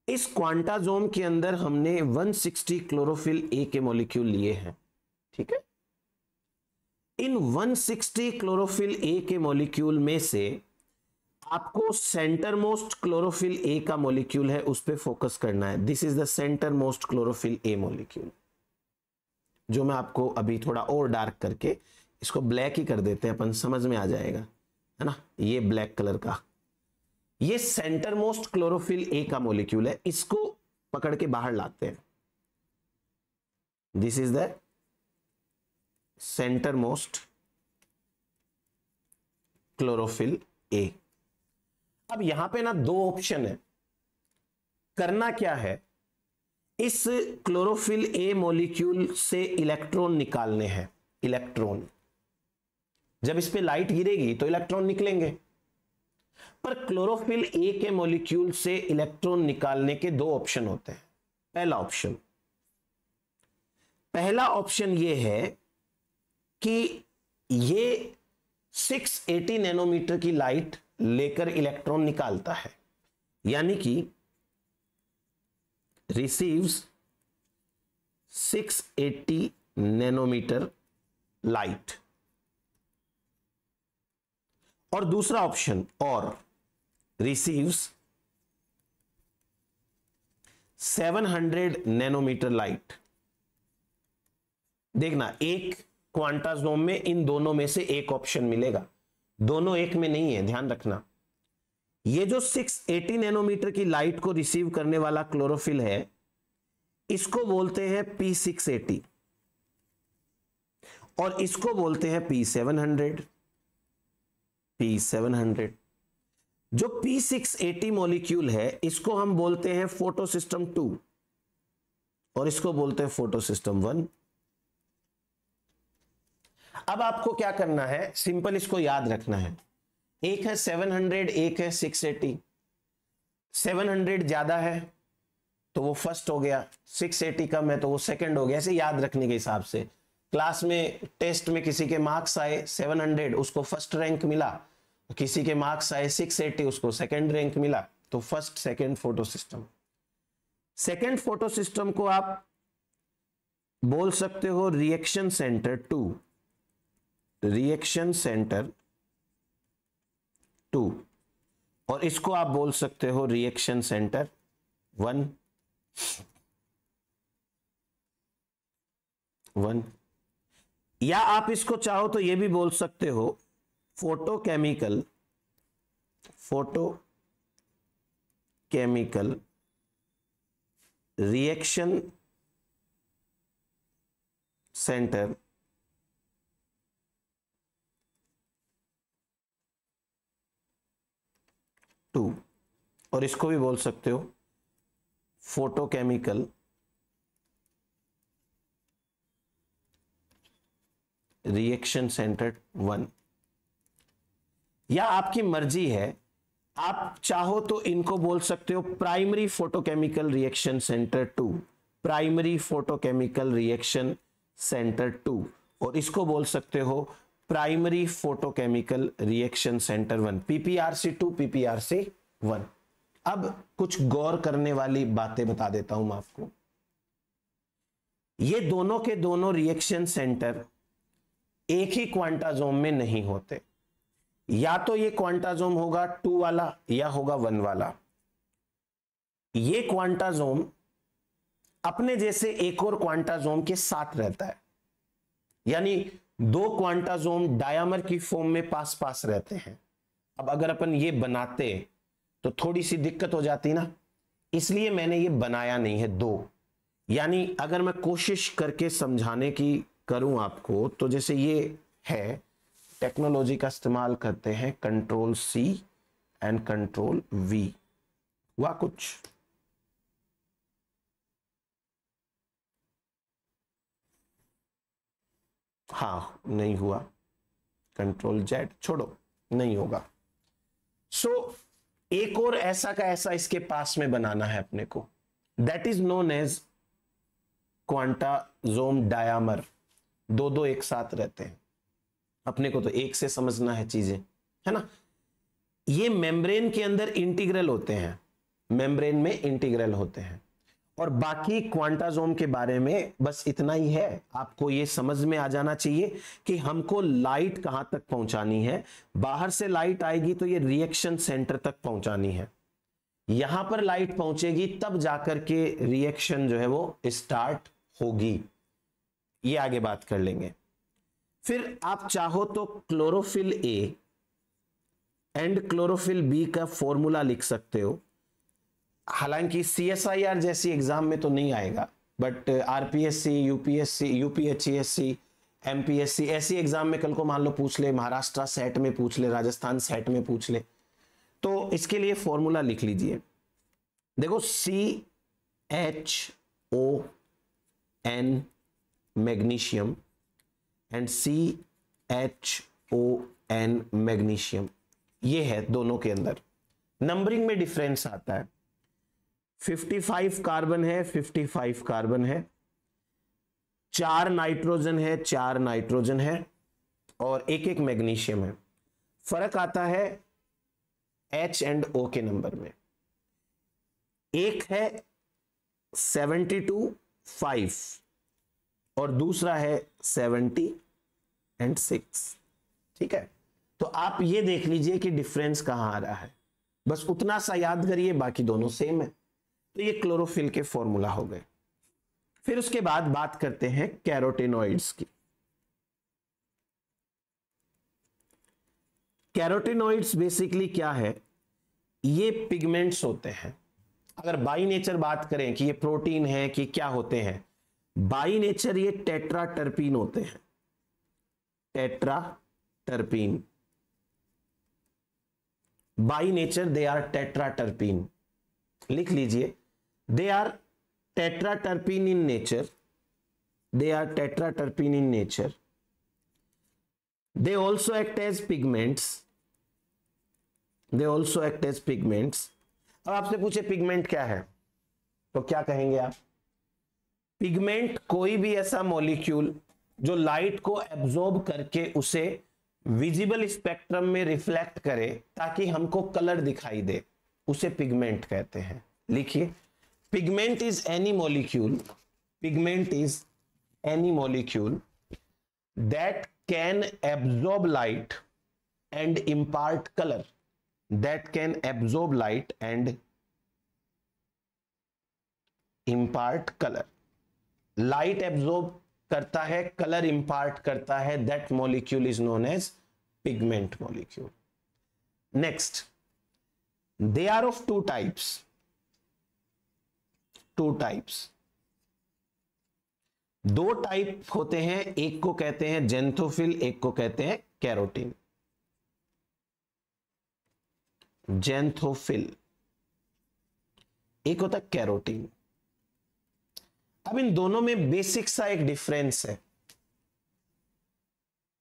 इस क्वांटाजोम के अंदर हमने 160 क्लोरोफिल ए के मॉलिक्यूल लिए हैं, ठीक है। इन 160 क्लोरोफिल ए के मॉलिक्यूल में से आपको सेंटर मोस्ट क्लोरोफिल ए का मॉलिक्यूल है, उस पे फोकस करना है। This is the centre most chlorophyll A molecule, जो मैं आपको अभी थोड़ा और डार्क करके इसको ब्लैक ही कर देते हैं, अपन समझ में आ जाएगा, है ना। ये ब्लैक कलर का, ये सेंटर मोस्ट क्लोरोफिल ए का मॉलिक्यूल है, इसको पकड़ के बाहर लाते हैं। This is the centre most chlorophyll A. अब यहां पे ना दो ऑप्शन है, करना क्या है, इस क्लोरोफिल ए मॉलिक्यूल से इलेक्ट्रॉन निकालने हैं। इलेक्ट्रॉन, जब इस पे लाइट गिरेगी तो इलेक्ट्रॉन निकलेंगे, पर क्लोरोफिल ए के मॉलिक्यूल से इलेक्ट्रॉन निकालने के दो ऑप्शन होते हैं। पहला ऑप्शन यह है कि ये 680 नैनोमीटर की लाइट लेकर इलेक्ट्रॉन निकालता है, यानी कि रिसीव्स 680 नैनोमीटर लाइट। और दूसरा ऑप्शन, और रिसीव्स 700 नैनोमीटर लाइट। देखना, एक क्वांटाजोम में इन दोनों में से एक ऑप्शन मिलेगा, दोनों एक में नहीं है, ध्यान रखना। ये जो 680 नैनोमीटर की लाइट को रिसीव करने वाला क्लोरोफिल है, इसको बोलते हैं P680 और इसको बोलते हैं P700। जो P680 मॉलिक्यूल है, इसको हम बोलते हैं फोटो सिस्टम 2 और इसको बोलते हैं फोटो सिस्टम 1। अब आपको क्या करना है, सिंपल इसको याद रखना है। एक है 700, एक है 680। 700 ज्यादा है तो वो फर्स्ट हो गया, 680 कम है तो वो सेकंड हो गया। ऐसे याद रखने के हिसाब से क्लास में टेस्ट में किसी के मार्क्स आए 700, उसको फर्स्ट रैंक मिला, किसी के मार्क्स आए 680, उसको सेकंड रैंक मिला। तो first second photo system. Second photo system को आप बोल सकते हो रिएक्शन सेंटर 2, रिएक्शन सेंटर 2, और इसको आप बोल सकते हो रिएक्शन सेंटर 1। या आप इसको चाहो तो ये भी बोल सकते हो फोटोकेमिकल रिएक्शन सेंटर 2। 2 और इसको भी बोल सकते हो फोटोकेमिकल रिएक्शन सेंटर 1, या आपकी मर्जी है, आप चाहो तो इनको बोल सकते हो primary photochemical reaction centre 2, primary photochemical reaction centre 2, और इसको बोल सकते हो primary photochemical reaction centre 1, PPRC2 PPRC1। अब कुछ गौर करने वाली बातें बता देता हूं मैं आपको। ये दोनों के दोनों रिएक्शन सेंटर एक ही क्वांटाजोम में नहीं होते, या तो ये क्वांटाजोम होगा 2 वाला या होगा 1 वाला। ये क्वांटाजोम अपने जैसे एक और क्वांटाजोम के साथ रहता है, यानी 2 क्वांटाजोम डायमर की फॉर्म में पास पास रहते हैं। अब अगर अपन ये बनाते तो थोड़ी सी दिक्कत हो जाती ना, इसलिए मैंने ये बनाया नहीं है 2। यानी अगर मैं कोशिश करके समझाने की करूं आपको, तो जैसे ये है, टेक्नोलॉजी का इस्तेमाल करते हैं, Ctrl+C एंड Ctrl+V, हुआ कुछ? हाँ नहीं हुआ, Ctrl+Z, छोड़ो, नहीं होगा। सो एक और ऐसा का ऐसा इसके पास में बनाना है अपने को, that is known as quantasome dimer. 2 एक साथ रहते हैं, अपने को तो एक से समझना है चीजें, है ना। ये मेम्ब्रेन के अंदर इंटीग्रल होते हैं, मेम्ब्रेन में इंटीग्रल होते हैं। और बाकी क्वांटाजोम के बारे में बस इतना ही है, आपको ये समझ में आ जाना चाहिए कि हमको लाइट कहां तक पहुंचानी है। बाहर से लाइट आएगी तो ये रिएक्शन सेंटर तक पहुंचानी है, यहां पर लाइट पहुंचेगी तब जाकर के रिएक्शन जो है वो स्टार्ट होगी। ये आगे बात कर लेंगे। फिर आप चाहो तो chlorophyll A and chlorophyll B का फॉर्मूला लिख सकते हो। हालांकि CSIR जैसी एग्जाम में तो नहीं आएगा, but RPSC, UPSC, UPHESC, MPSC ऐसी एग्जाम में कल को मान लो पूछ ले, महाराष्ट्र सेट में पूछ ले, राजस्थान सेट में पूछ ले, तो इसके लिए फॉर्मूला लिख लीजिए। देखो CHON magnesium and CHON magnesium, ये है दोनों के अंदर। नंबरिंग में डिफरेंस आता है, 55 कार्बन है, 55 कार्बन है, 4 नाइट्रोजन है, 4 नाइट्रोजन है, और एक मैग्नीशियम है। फर्क आता है H एंड O के नंबर में। एक है 72.5 और दूसरा है 70.6। ठीक है, तो आप ये देख लीजिए कि डिफरेंस कहां आ रहा है, बस उतना सा याद करिए, बाकी दोनों सेम है। तो ये क्लोरोफिल के फॉर्मूला हो गए। फिर उसके बाद बात करते हैं कैरोटीनॉइड्स की। कैरोटीनॉइड्स बेसिकली क्या है? ये पिगमेंट्स होते हैं। अगर बाई नेचर बात करें कि ये प्रोटीन है कि क्या होते हैं, बाई नेचर ये टेट्राटर्पीन होते हैं, tetraterpene. By nature they are tetraterpene, लिख लीजिए, they are tetraterpene in nature, they are tetraterpene in nature. They also act as pigments. They also act as pigments. अब आपसे पूछे पिगमेंट क्या है, तो क्या कहेंगे आप? पिगमेंट कोई भी ऐसा मॉलिक्यूल जो लाइट को एब्जॉर्ब करके उसे विजिबल स्पेक्ट्रम में रिफ्लेक्ट करे ताकि हमको कलर दिखाई दे, उसे पिगमेंट कहते हैं। लिखिए, pigment is any molecule, pigment is any molecule that can absorb light and impart color, that can absorb light and impart color. light absorb करता है, color impart करता है, that molecule is known as pigment molecule. Next, they are of two types. Two types. दो type होते हैं, एक को कहते हैं जेंथोफिल, एक को कहते हैं कैरोटीन। जैंथोफिल, एक होता है कैरोटीन। अब इन दोनों में बेसिक सा एक डिफरेंस है।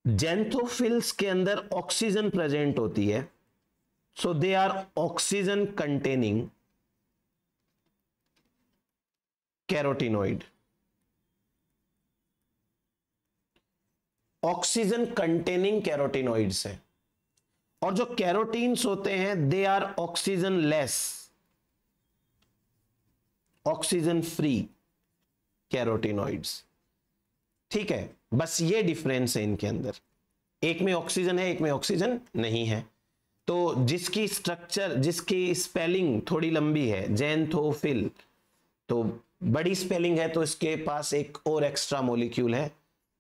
जैंथोफिल्स के अंदर ऑक्सीजन प्रेजेंट होती है, so they are oxygen containing carotenoid. Oxygen containing carotenoids है। और जो कैरोटीन्स होते हैं they are oxygen less, oxygen free carotenoids. ठीक है, बस ये डिफरेंस है इनके अंदर, एक में ऑक्सीजन है एक में ऑक्सीजन नहीं है। तो जिसकी स्ट्रक्चर, जिसकी स्पेलिंग थोड़ी लंबी है, जैंथोफिल, तो बड़ी स्पेलिंग है तो इसके पास एक और एक्स्ट्रा मॉलिक्यूल है,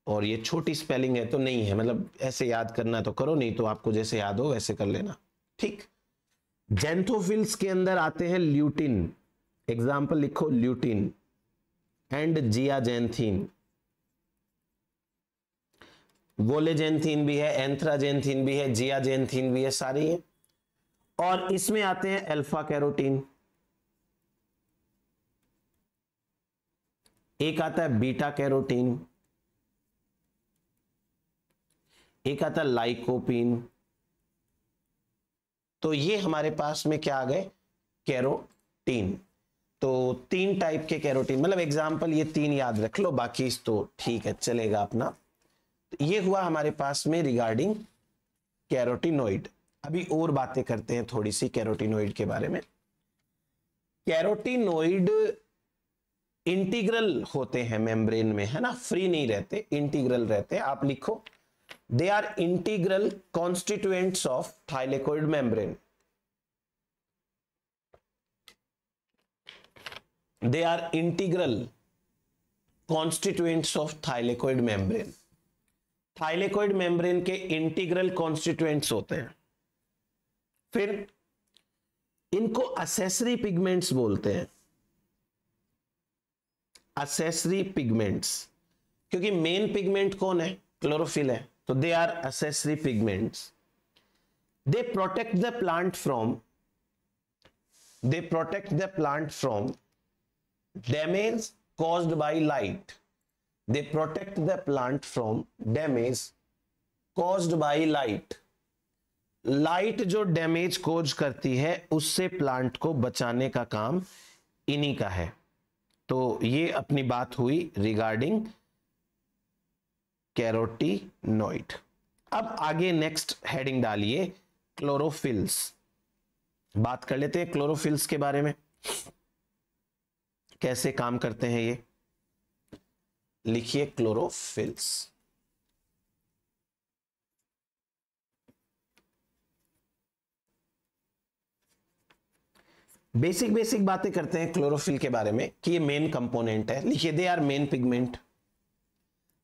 और ये छोटी स्पेलिंग है तो नहीं है। मतलब ऐसे याद करना तो करो, नहीं तो आपको जैसे याद हो वैसे कर लेना। ठीक, जैंथोफिल्स के अंदर आते हैं ल्यूटिन, एग्जाम्पल लिखो ल्यूटिन एंड जियाजेंथीन। वोलेजेंथीन भी है, एंथ्राजेंथीन भी है, जियाजेंथीन भी है, सारी है। और इसमें आते हैं अल्फा कैरोटीन, एक आता है बीटा कैरोटीन, एक आता है लाइकोपीन। तो ये हमारे पास में क्या आ गए, कैरोटीन। तो 3 टाइप के कैरोटीन, मतलब एग्जाम्पल ये 3 याद रख लो, बाकी तो ठीक है चलेगा अपना। तो ये हुआ हमारे पास में रिगार्डिंग कैरोटीनॉइड। अभी और बातें करते हैं थोड़ी सी कैरोटीनॉइड के बारे में। कैरोटीनॉइड इंटीग्रल होते हैं मेम्ब्रेन में, है ना, फ्री नहीं रहते, इंटीग्रल रहते हैं। आप लिखो they are integral constituents of thylakoid membrane. They are integral constituents of thylakoid membrane. Thylakoid membrane के इंटीग्रल कॉन्स्टिट्यूएंट्स होते हैं। फिर इनको असेसरी पिगमेंट्स बोलते हैं, असेसरी पिगमेंट्स, क्योंकि मेन पिगमेंट कौन है, क्लोरोफिल है, तो they are accessory pigments. They protect the plant from damage caused by light. They protect the plant from damage caused by light. Light जो डैमेज कोज करती है उससे प्लांट को बचाने का काम इन्हीं का है। तो ये अपनी बात हुई रिगार्डिंग कैरोटीनॉइड। अब आगे नेक्स्ट हेडिंग डालिए क्लोरोफिल्स। बात कर लेते हैं क्लोरोफिल्स के बारे में, कैसे काम करते हैं ये। लिखिए क्लोरोफिल्स। बेसिक बातें करते हैं क्लोरोफिल के बारे में कि ये मेन कंपोनेंट है। लिखिए they are main pigment,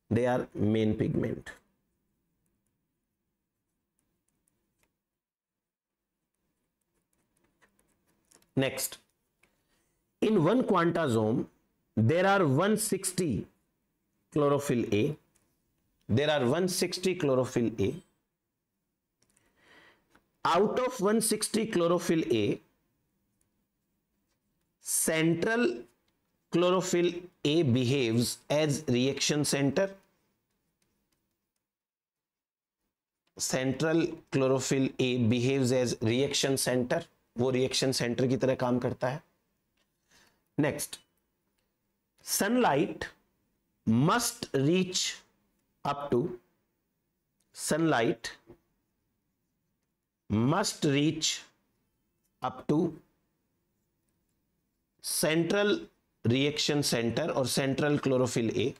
they are main pigment. Next, in one quantasome there are 160 chlorophyll A. There are 160 chlorophyll A. Out of 160 chlorophyll A, central chlorophyll A behaves as reaction center. Central chlorophyll A behaves as reaction center. वो reaction center की तरह काम करता है। Next, sunlight must reach up to central reaction center और central chlorophyll A।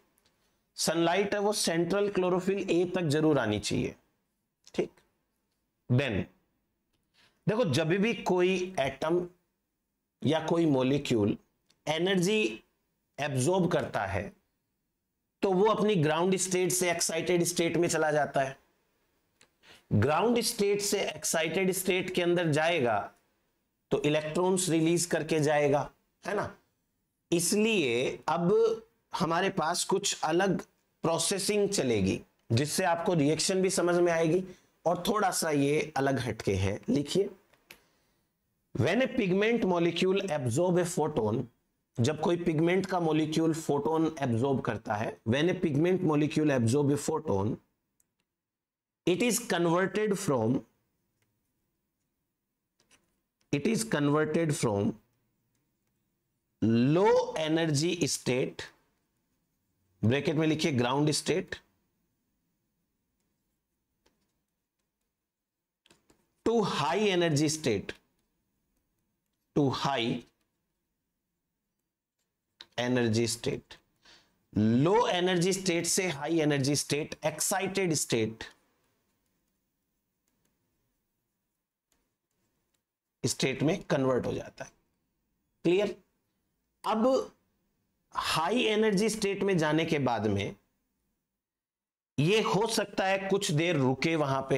Sunlight है वो central chlorophyll A तक जरूर आनी चाहिए। ठीक, देन देखो जब भी कोई एटम या कोई मॉलिक्यूल एनर्जी एब्जॉर्ब करता है तो वो अपनी ग्राउंड स्टेट से एक्साइटेड स्टेट में चला जाता है। ग्राउंड स्टेट से एक्साइटेड स्टेट के अंदर जाएगा तो इलेक्ट्रॉन्स रिलीज करके जाएगा, है ना। इसलिए अब हमारे पास कुछ अलग प्रोसेसिंग चलेगी जिससे आपको रिएक्शन भी समझ में आएगी और थोड़ा सा ये अलग हटके है। लिखिए when a pigment molecule absorb a photon, जब कोई पिगमेंट का मॉलिक्यूल फोटोन एब्जॉर्ब करता है, when a pigment molecule absorb a photon, it is converted from low energy state, bracket में लिखिए ground state, to high energy state, to high energy state. Low energy state से high energy state, excited state state में convert हो जाता है। Clear? अब high energy state में जाने के बाद में ये हो सकता है कुछ देर रुके वहां पे,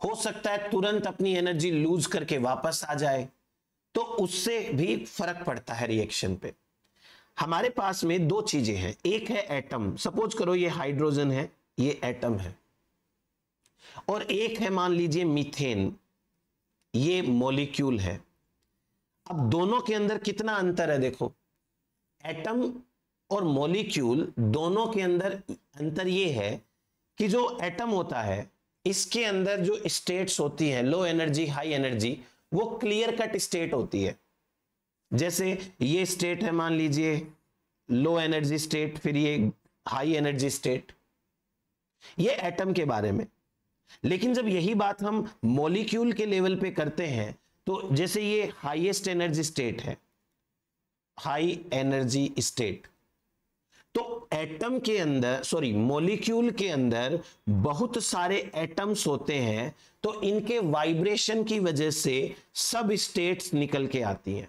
हो सकता है तुरंत अपनी एनर्जी लूज करके वापस आ जाए, तो उससे भी फर्क पड़ता है रिएक्शन पे। हमारे पास में दो चीजें हैं, एक है एटम, सपोज करो ये हाइड्रोजन है, ये एटम है, और एक है मान लीजिए मीथेन, ये मॉलिक्यूल है। अब दोनों के अंदर कितना अंतर है देखो, एटम और मॉलिक्यूल दोनों के अंदर अंतर ये है कि जो एटम होता है इसके अंदर जो स्टेट्स होती हैं, लो एनर्जी हाई एनर्जी, वो क्लियर कट स्टेट होती है। जैसे ये स्टेट है मान लीजिए लो एनर्जी स्टेट, फिर ये हाई एनर्जी स्टेट, ये एटम के बारे में। लेकिन जब यही बात हम मॉलिक्यूल के लेवल पे करते हैं, तो जैसे ये हाईएस्ट एनर्जी स्टेट है, हाई एनर्जी स्टेट, तो एटम के अंदर मॉलिक्यूल के अंदर बहुत सारे एटम्स होते हैं, तो इनके वाइब्रेशन की वजह से सब स्टेट्स निकल के आती हैं,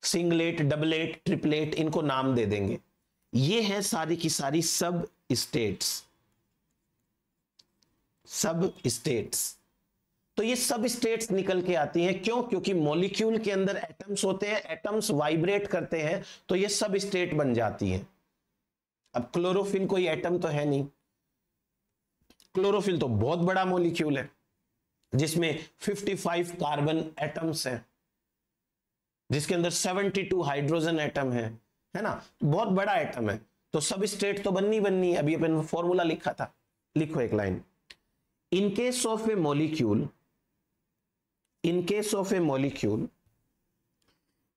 सिंगलेट, डबलेट, ट्रिपलेट, इनको नाम दे देंगे। ये है सारी की सारी सब स्टेट्स, सब स्टेट्स। तो ये सब स्टेट्स निकल के आती हैं, क्यों? क्योंकि मॉलिक्यूल के अंदर एटम्स होते हैं, एटम्स वाइब्रेट करते हैं, तो ये सब स्टेट बन जाती हैं। अब क्लोरोफिल कोई एटम तो है नहीं, क्लोरोफिल तो बहुत बड़ा मॉलिक्यूल है जिसमें 55 कार्बन एटम्स हैं, जिसके अंदर 72 हाइड्रोजन एटम है ना, बहुत बड़ा एटम है, तो सब स्टेट तो बननी है। अभी अपन फॉर्मूला लिखा था, लिखो एक line. In case of a molecule,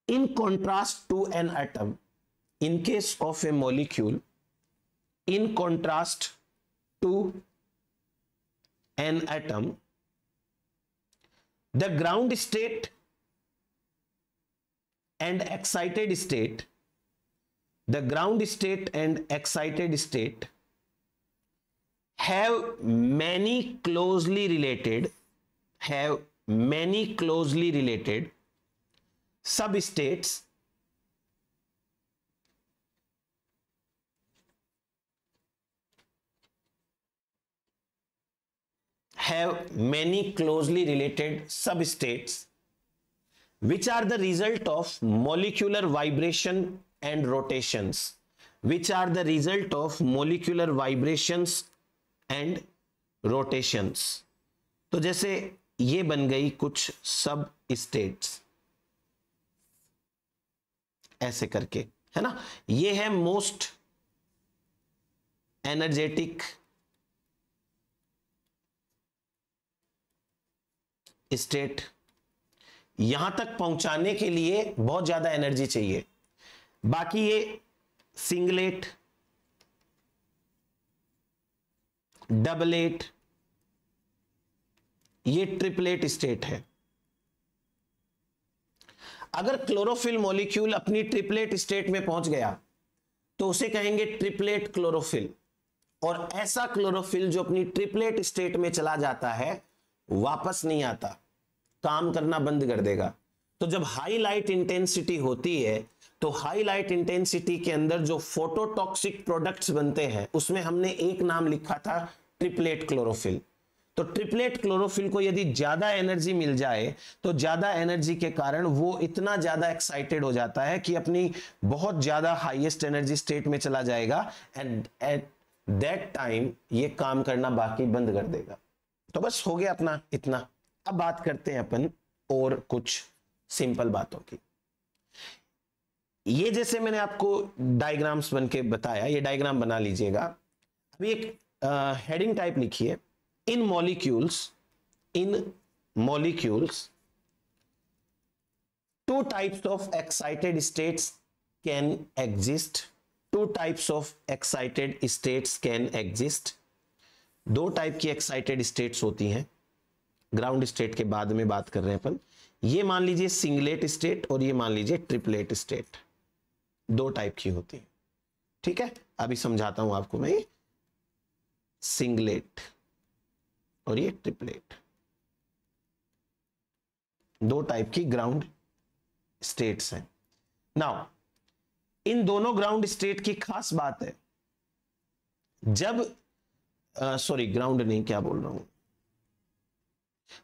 in contrast to an atom, in case of a molecule, in contrast to an atom, the ground state and excited state, the ground state and excited state have many closely related substates which are the result of molecular vibration and rotations, which are the result of molecular vibrations and rotations. तो जैसे ये बन गई कुछ सब states, ऐसे करके, है ना। ये है मोस्ट एनर्जेटिक स्टेट। यहां तक पहुंचाने के लिए बहुत ज्यादा एनर्जी चाहिए। बाकी ये सिंगलेट, डबलेट, ये ट्रिपलेट स्टेट है। अगर क्लोरोफिल मॉलिक्यूल अपनी ट्रिपलेट स्टेट में पहुंच गया तो उसे कहेंगे ट्रिपलेट क्लोरोफिल, और ऐसा क्लोरोफिल जो अपनी ट्रिपलेट स्टेट में चला जाता है वापस नहीं आता, काम करना बंद कर देगा। तो जब हाई लाइट इंटेंसिटी होती है तो हाई लाइट इंटेंसिटी के अंदर जो फोटोटॉक्सिक प्रोडक्ट्स बनते हैं उसमें हमने एक नाम लिखा था ट्रिपलेट क्लोरोफिल। तो ट्रिपलेट क्लोरोफिल को यदि ज्यादा एनर्जी मिल जाए तो ज्यादा एनर्जी के कारण वो इतना ज्यादा एक्साइटेड हो जाता है कि अपनी बहुत ज्यादा हाईएस्ट एनर्जी स्टेट में चला जाएगा, एंड एट दैट टाइम ये काम करना बाकी बंद कर देगा। तो बस हो गया अपना इतना। अब बात करते हैं अपन और कुछ सिंपल बातों की। ये जैसे मैंने आपको डायग्राम्स बन के बताया, ये डायग्राम बना लीजिएगा। अभी एक हेडिंग टाइप लिखिए, इन molecules two types of excited states can exist. Two types of excited states can exist. दो टाइप की एक्साइटेड स्टेट्स होती हैं, ग्राउंड स्टेट के बाद में बात कर रहे हैं अपन। ये मान लीजिए सिंगलेट स्टेट और ये मान लीजिए ट्रिपलेट स्टेट, दो टाइप की होती है। ठीक है, अभी समझाता हूं आपको मैं। सिंगलेट और ये ट्रिपलेट, दो टाइप की ग्राउंड स्टेट्स हैं। नाउ इन दोनों ग्राउंड स्टेट की खास बात है, जब सॉरी ग्राउंड नहीं, क्या बोल रहा हूं,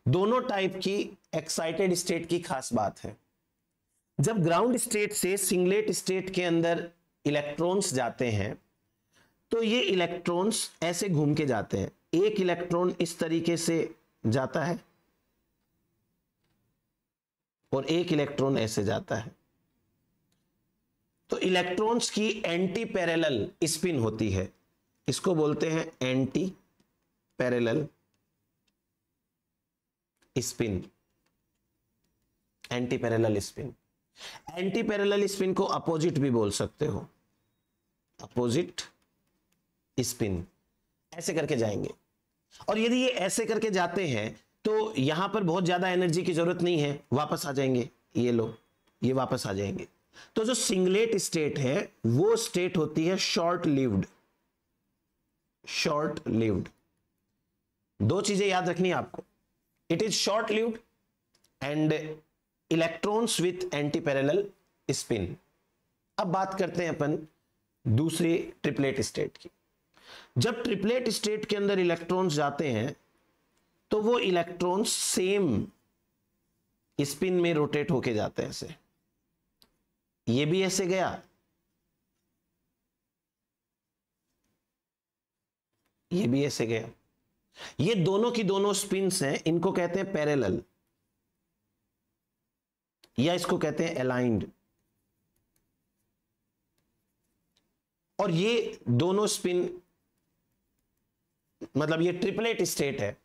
दोनों टाइप की एक्साइटेड स्टेट की खास बात है, जब ग्राउंड स्टेट से सिंगलेट स्टेट के अंदर इलेक्ट्रॉन्स जाते हैं तो ये इलेक्ट्रॉन्स ऐसे घूम के जाते हैं। एक इलेक्ट्रॉन इस तरीके से जाता है और एक इलेक्ट्रॉन ऐसे जाता है। तो इलेक्ट्रॉन्स की एंटी पैरेलल स्पिन होती है, इसको बोलते हैं anti parallel spin. Anti parallel spin, anti parallel spin को अपोजिट भी बोल सकते हो, अपोजिट स्पिन। ऐसे करके जाएंगे, और यदि ये ऐसे करके जाते हैं तो यहां पर बहुत ज्यादा एनर्जी की जरूरत नहीं है, वापस आ जाएंगे। ये लो, ये वापस आ जाएंगे। तो जो सिंगलेट स्टेट है वो स्टेट होती है शॉर्ट लिव्ड। शॉर्ट लिव्ड, दो चीजें याद रखनी है आपको, it is short lived and electrons with anti parallel spin. अब बात करते हैं अपन दूसरी ट्रिपलेट स्टेट की। जब ट्रिपलेट स्टेट के अंदर इलेक्ट्रॉन्स जाते हैं तो वो इलेक्ट्रॉन्स सेम स्पिन में रोटेट होके जाते हैं। ऐसे ये भी ऐसे गया, ये भी ऐसे गया। ये दोनों की दोनों स्पिन्स हैं, इनको कहते हैं पैरेलल या इसको कहते हैं अलाइंड। और ये दोनों स्पिन, मतलब ये ट्रिपलेट स्टेट है,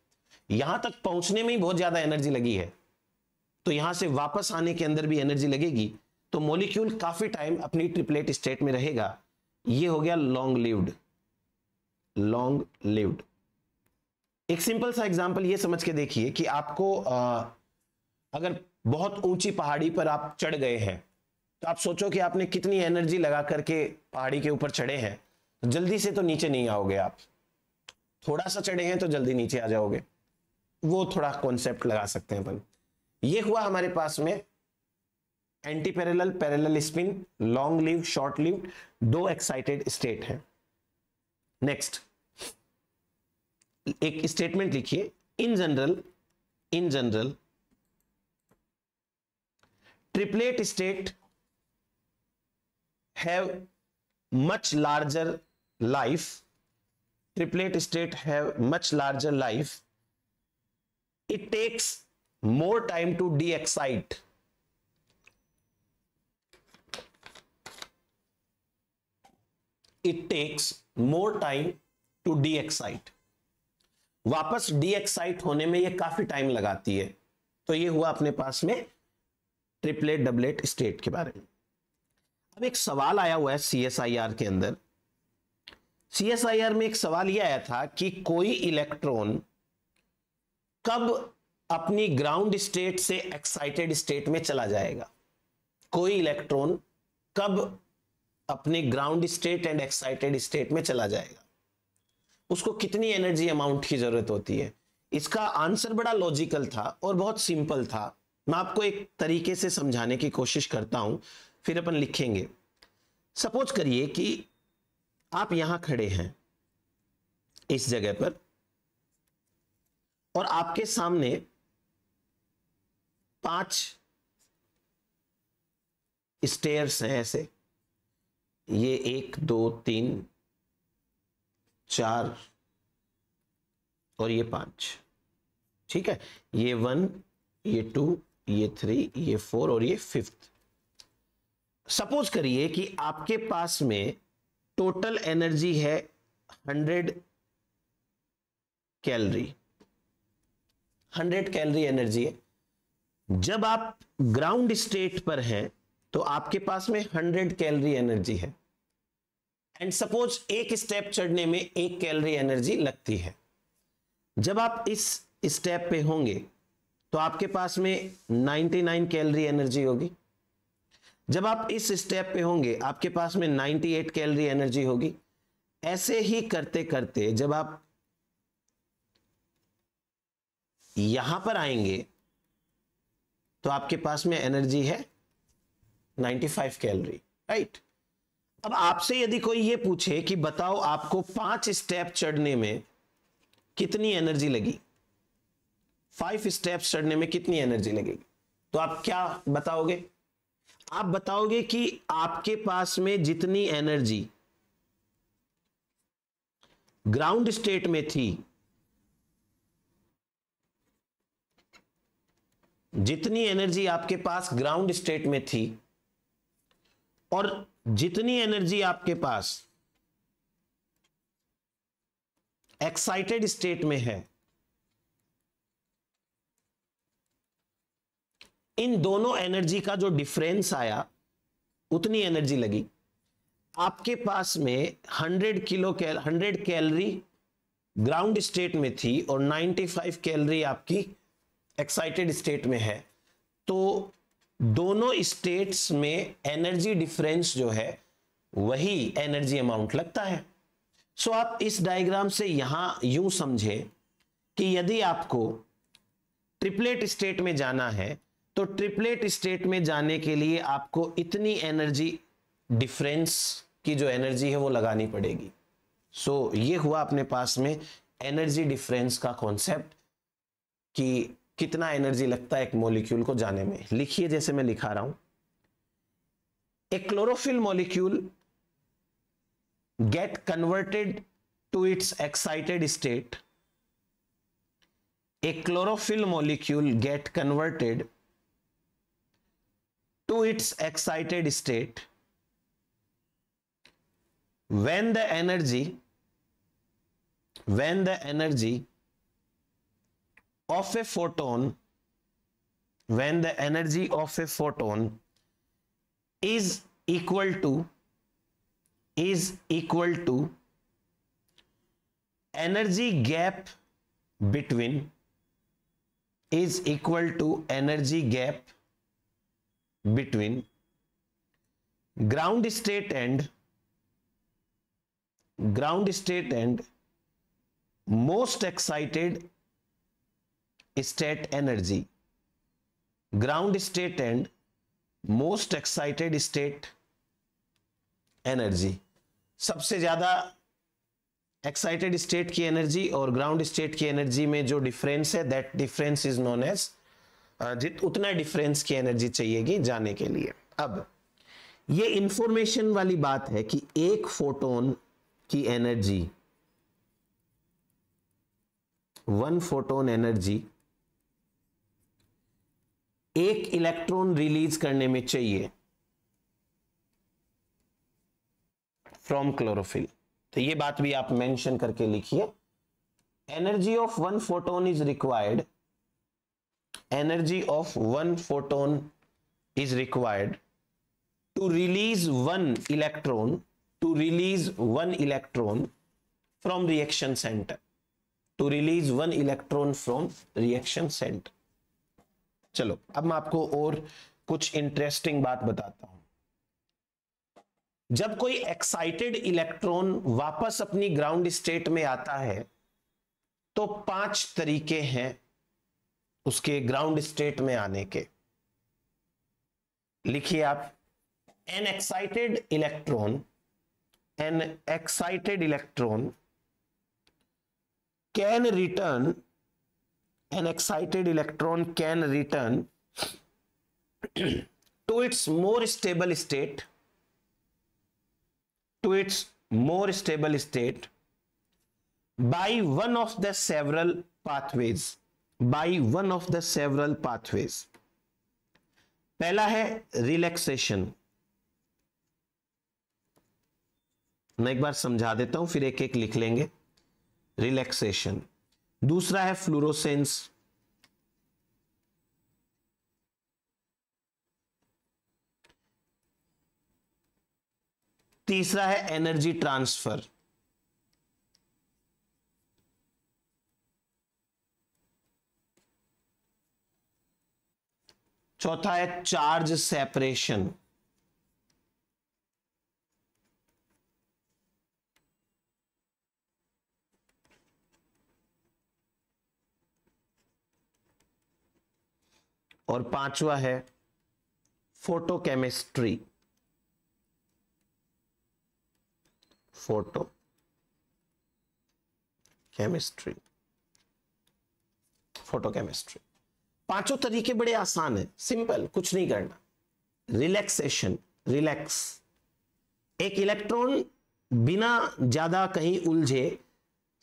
यहां तक पहुंचने में ही बहुत ज्यादा एनर्जी लगी है, तो यहां से वापस आने के अंदर भी एनर्जी लगेगी, तो मॉलिक्यूल काफी टाइम अपनी ट्रिपलेट स्टेट में रहेगा। ये हो गया लॉन्ग लिव्ड। लॉन्ग लिव्ड, एक सिंपल सा एग्जांपल ये समझ के देखिए कि आपको अगर बहुत ऊंची पहाड़ी पर आप चढ़ गए हैं तो आप सोचो कि आपने कितनी एनर्जी लगा करके पहाड़ी के ऊपर चढ़े हैं, तो जल्दी से तो नीचे नहीं आओगे आप, थोड़ा सा चढ़े हैं तो जल्दी नीचे आ जाओगे। वो थोड़ा कॉन्सेप्ट लगा सकते हैं अपन। ये हुआ हमारे पास में anti parallel, parallel spin, long live, short live, दो एक्साइटेड स्टेट है। नेक्स्ट एक स्टेटमेंट लिखिए, in general triplet state have much larger life. Triplet state have much larger life. It takes more time to de-excite. It takes more time to de-excite. वापस de-excite होने में ये काफी time लगाती है। तो ये हुआ अपने पास में ट्रिपलेट डबलेट स्टेट के बारे में। अब एक सवाल आया हुआ है CSIR के अंदर। CSIR में एक सवाल यह आया था कि कोई इलेक्ट्रॉन कब अपनी ग्राउंड स्टेट से एक्साइटेड स्टेट में चला जाएगा। कोई इलेक्ट्रॉन कब अपने ground state and excited state में चला जाएगा, उसको कितनी एनर्जी अमाउंट की जरूरत होती है। इसका आंसर बड़ा लॉजिकल था और बहुत सिंपल था। मैं आपको एक तरीके से समझाने की कोशिश करता हूं, फिर अपन लिखेंगे। सपोज करिए कि आप यहां खड़े हैं इस जगह पर और आपके सामने 5 स्टेयर्स हैं ऐसे, ये 1 2 3 4 और ये 5। ठीक है, ये 1, ये 2, ये 3, ये 4 और ये 5th। सपोज करिए कि आपके पास में टोटल एनर्जी है 100 कैलोरी, 100 कैलोरी एनर्जी है। जब आप ग्राउंड स्टेट पर हैं तो आपके पास में 100 कैलोरी एनर्जी है, एंड सपोज एक स्टेप चढ़ने में 1 कैलोरी एनर्जी लगती है। जब आप इस स्टेप पे होंगे तो आपके पास में 99 कैलोरी एनर्जी होगी। जब आप इस स्टेप पे होंगे आपके पास में 98 कैलोरी एनर्जी होगी। ऐसे ही करते करते जब आप यहां पर आएंगे तो आपके पास में एनर्जी है 95 कैलोरी, राइट। अब आपसे यदि कोई ये पूछे कि बताओ आपको 5 स्टेप चढ़ने में कितनी एनर्जी लगी, 5 स्टेप्स चढ़ने में कितनी एनर्जी लगेगी, तो आप क्या बताओगे? आप बताओगे कि आपके पास में जितनी एनर्जी ग्राउंड स्टेट में थी, जितनी एनर्जी आपके पास ग्राउंड स्टेट में थी और जितनी एनर्जी आपके पास एक्साइटेड स्टेट में है, इन दोनों एनर्जी का जो डिफरेंस आया उतनी एनर्जी लगी। आपके पास में 100 कैलोरी ग्राउंड स्टेट में थी और 95 कैलोरी आपकी एक्साइटेड स्टेट में है, तो दोनों स्टेट्स में एनर्जी डिफरेंस जो है वही एनर्जी अमाउंट लगता है। सो आप इस डायग्राम से यहां यूं समझें कि यदि आपको ट्रिपलेट स्टेट में जाना है तो ट्रिपलेट स्टेट में जाने के लिए आपको इतनी एनर्जी डिफरेंस की जो एनर्जी है वो लगानी पड़ेगी। सो ये हुआ अपने पास में एनर्जी डिफरेंस का कॉन्सेप्ट कि कितना एनर्जी लगता है एक मॉलिक्यूल को जाने में। लिखिए जैसे मैं लिखा रहा हूं, a chlorophyll molecule get converted to its excited state. A chlorophyll molecule get converted to its excited state when the energy of a photon is equal to energy gap between ground state and most excited state energy. Ground state and most excited state energy, सबसे ज्यादा excited state की energy और ground state की energy में जो difference है, that difference is known as, उतना difference की एनर्जी चाहिएगी जाने के लिए। अब ये इंफॉर्मेशन वाली बात है कि एक फोटोन की एनर्जी, 1 फोटोन एनर्जी एक इलेक्ट्रॉन रिलीज करने में चाहिए फ्रॉम क्लोरोफिल। तो ये बात भी आप मेंशन करके लिखिए। Energy of 1 photon is required, energy of 1 photon is required to release one electron from reaction center, चलो अब मैं आपको और कुछ इंटरेस्टिंग बात बताता हूं। जब कोई एक्साइटेड इलेक्ट्रॉन वापस अपनी ग्राउंड स्टेट में आता है तो 5 तरीके हैं उसके ग्राउंड स्टेट में आने के। लिखिए आप, an excited electron can return to its more stable state by one of the several pathways पहला है रिलैक्सेशन, मैं एक बार समझा देता हूं फिर एक एक लिख लेंगे। रिलैक्सेशन। दूसरा है फ्लोरोसेंस, तीसरा है एनर्जी ट्रांसफर, चौथा है चार्ज सेपरेशन, और पांचवा है फोटोकेमिस्ट्री। फोटोकेमिस्ट्री पांचों तरीके बड़े आसान है, सिंपल, कुछ नहीं करना। रिलैक्सेशन, रिलैक्स, एक इलेक्ट्रॉन बिना ज्यादा कहीं उलझे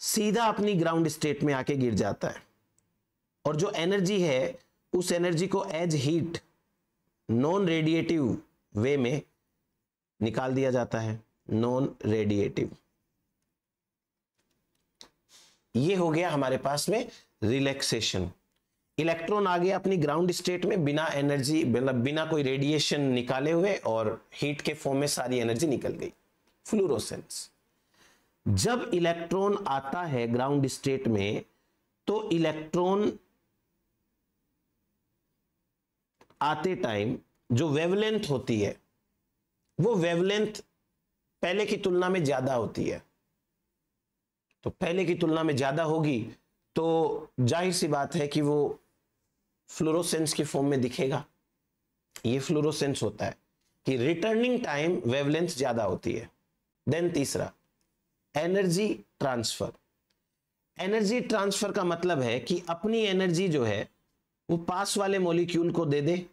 सीधा अपनी ग्राउंड स्टेट में आके गिर जाता है, और जो एनर्जी है उस एनर्जी को एज हीट नॉन रेडिएटिव वे में निकाल दिया जाता है, नॉन रेडिएटिव। ये हो गया हमारे पास में रिलैक्सेशन। इलेक्ट्रॉन आ गया अपनी ग्राउंड स्टेट में बिना एनर्जी, बिना कोई रेडिएशन निकाले हुए, और हीट के फॉर्म में सारी एनर्जी निकल गई। फ्लोरोसेंस, जब इलेक्ट्रॉन आता है ग्राउंड स्टेट में तो इलेक्ट्रॉन आते टाइम जो वेवलेंथ होती है वो वेवलेंथ पहले की तुलना में ज्यादा होती है, तो पहले की तुलना में ज्यादा होगी तो जाहिर सी बात है कि वो फ्लोरोसेंस के फॉर्म में दिखेगा। ये फ्लोरोसेंस होता है कि रिटर्निंग टाइम वेवलेंथ ज्यादा होती है। देन तीसरा एनर्जी ट्रांसफर। एनर्जी ट्रांसफर का मतलब है कि अपनी एनर्जी जो है वो पास वाले मॉलिक्यूल को दे दे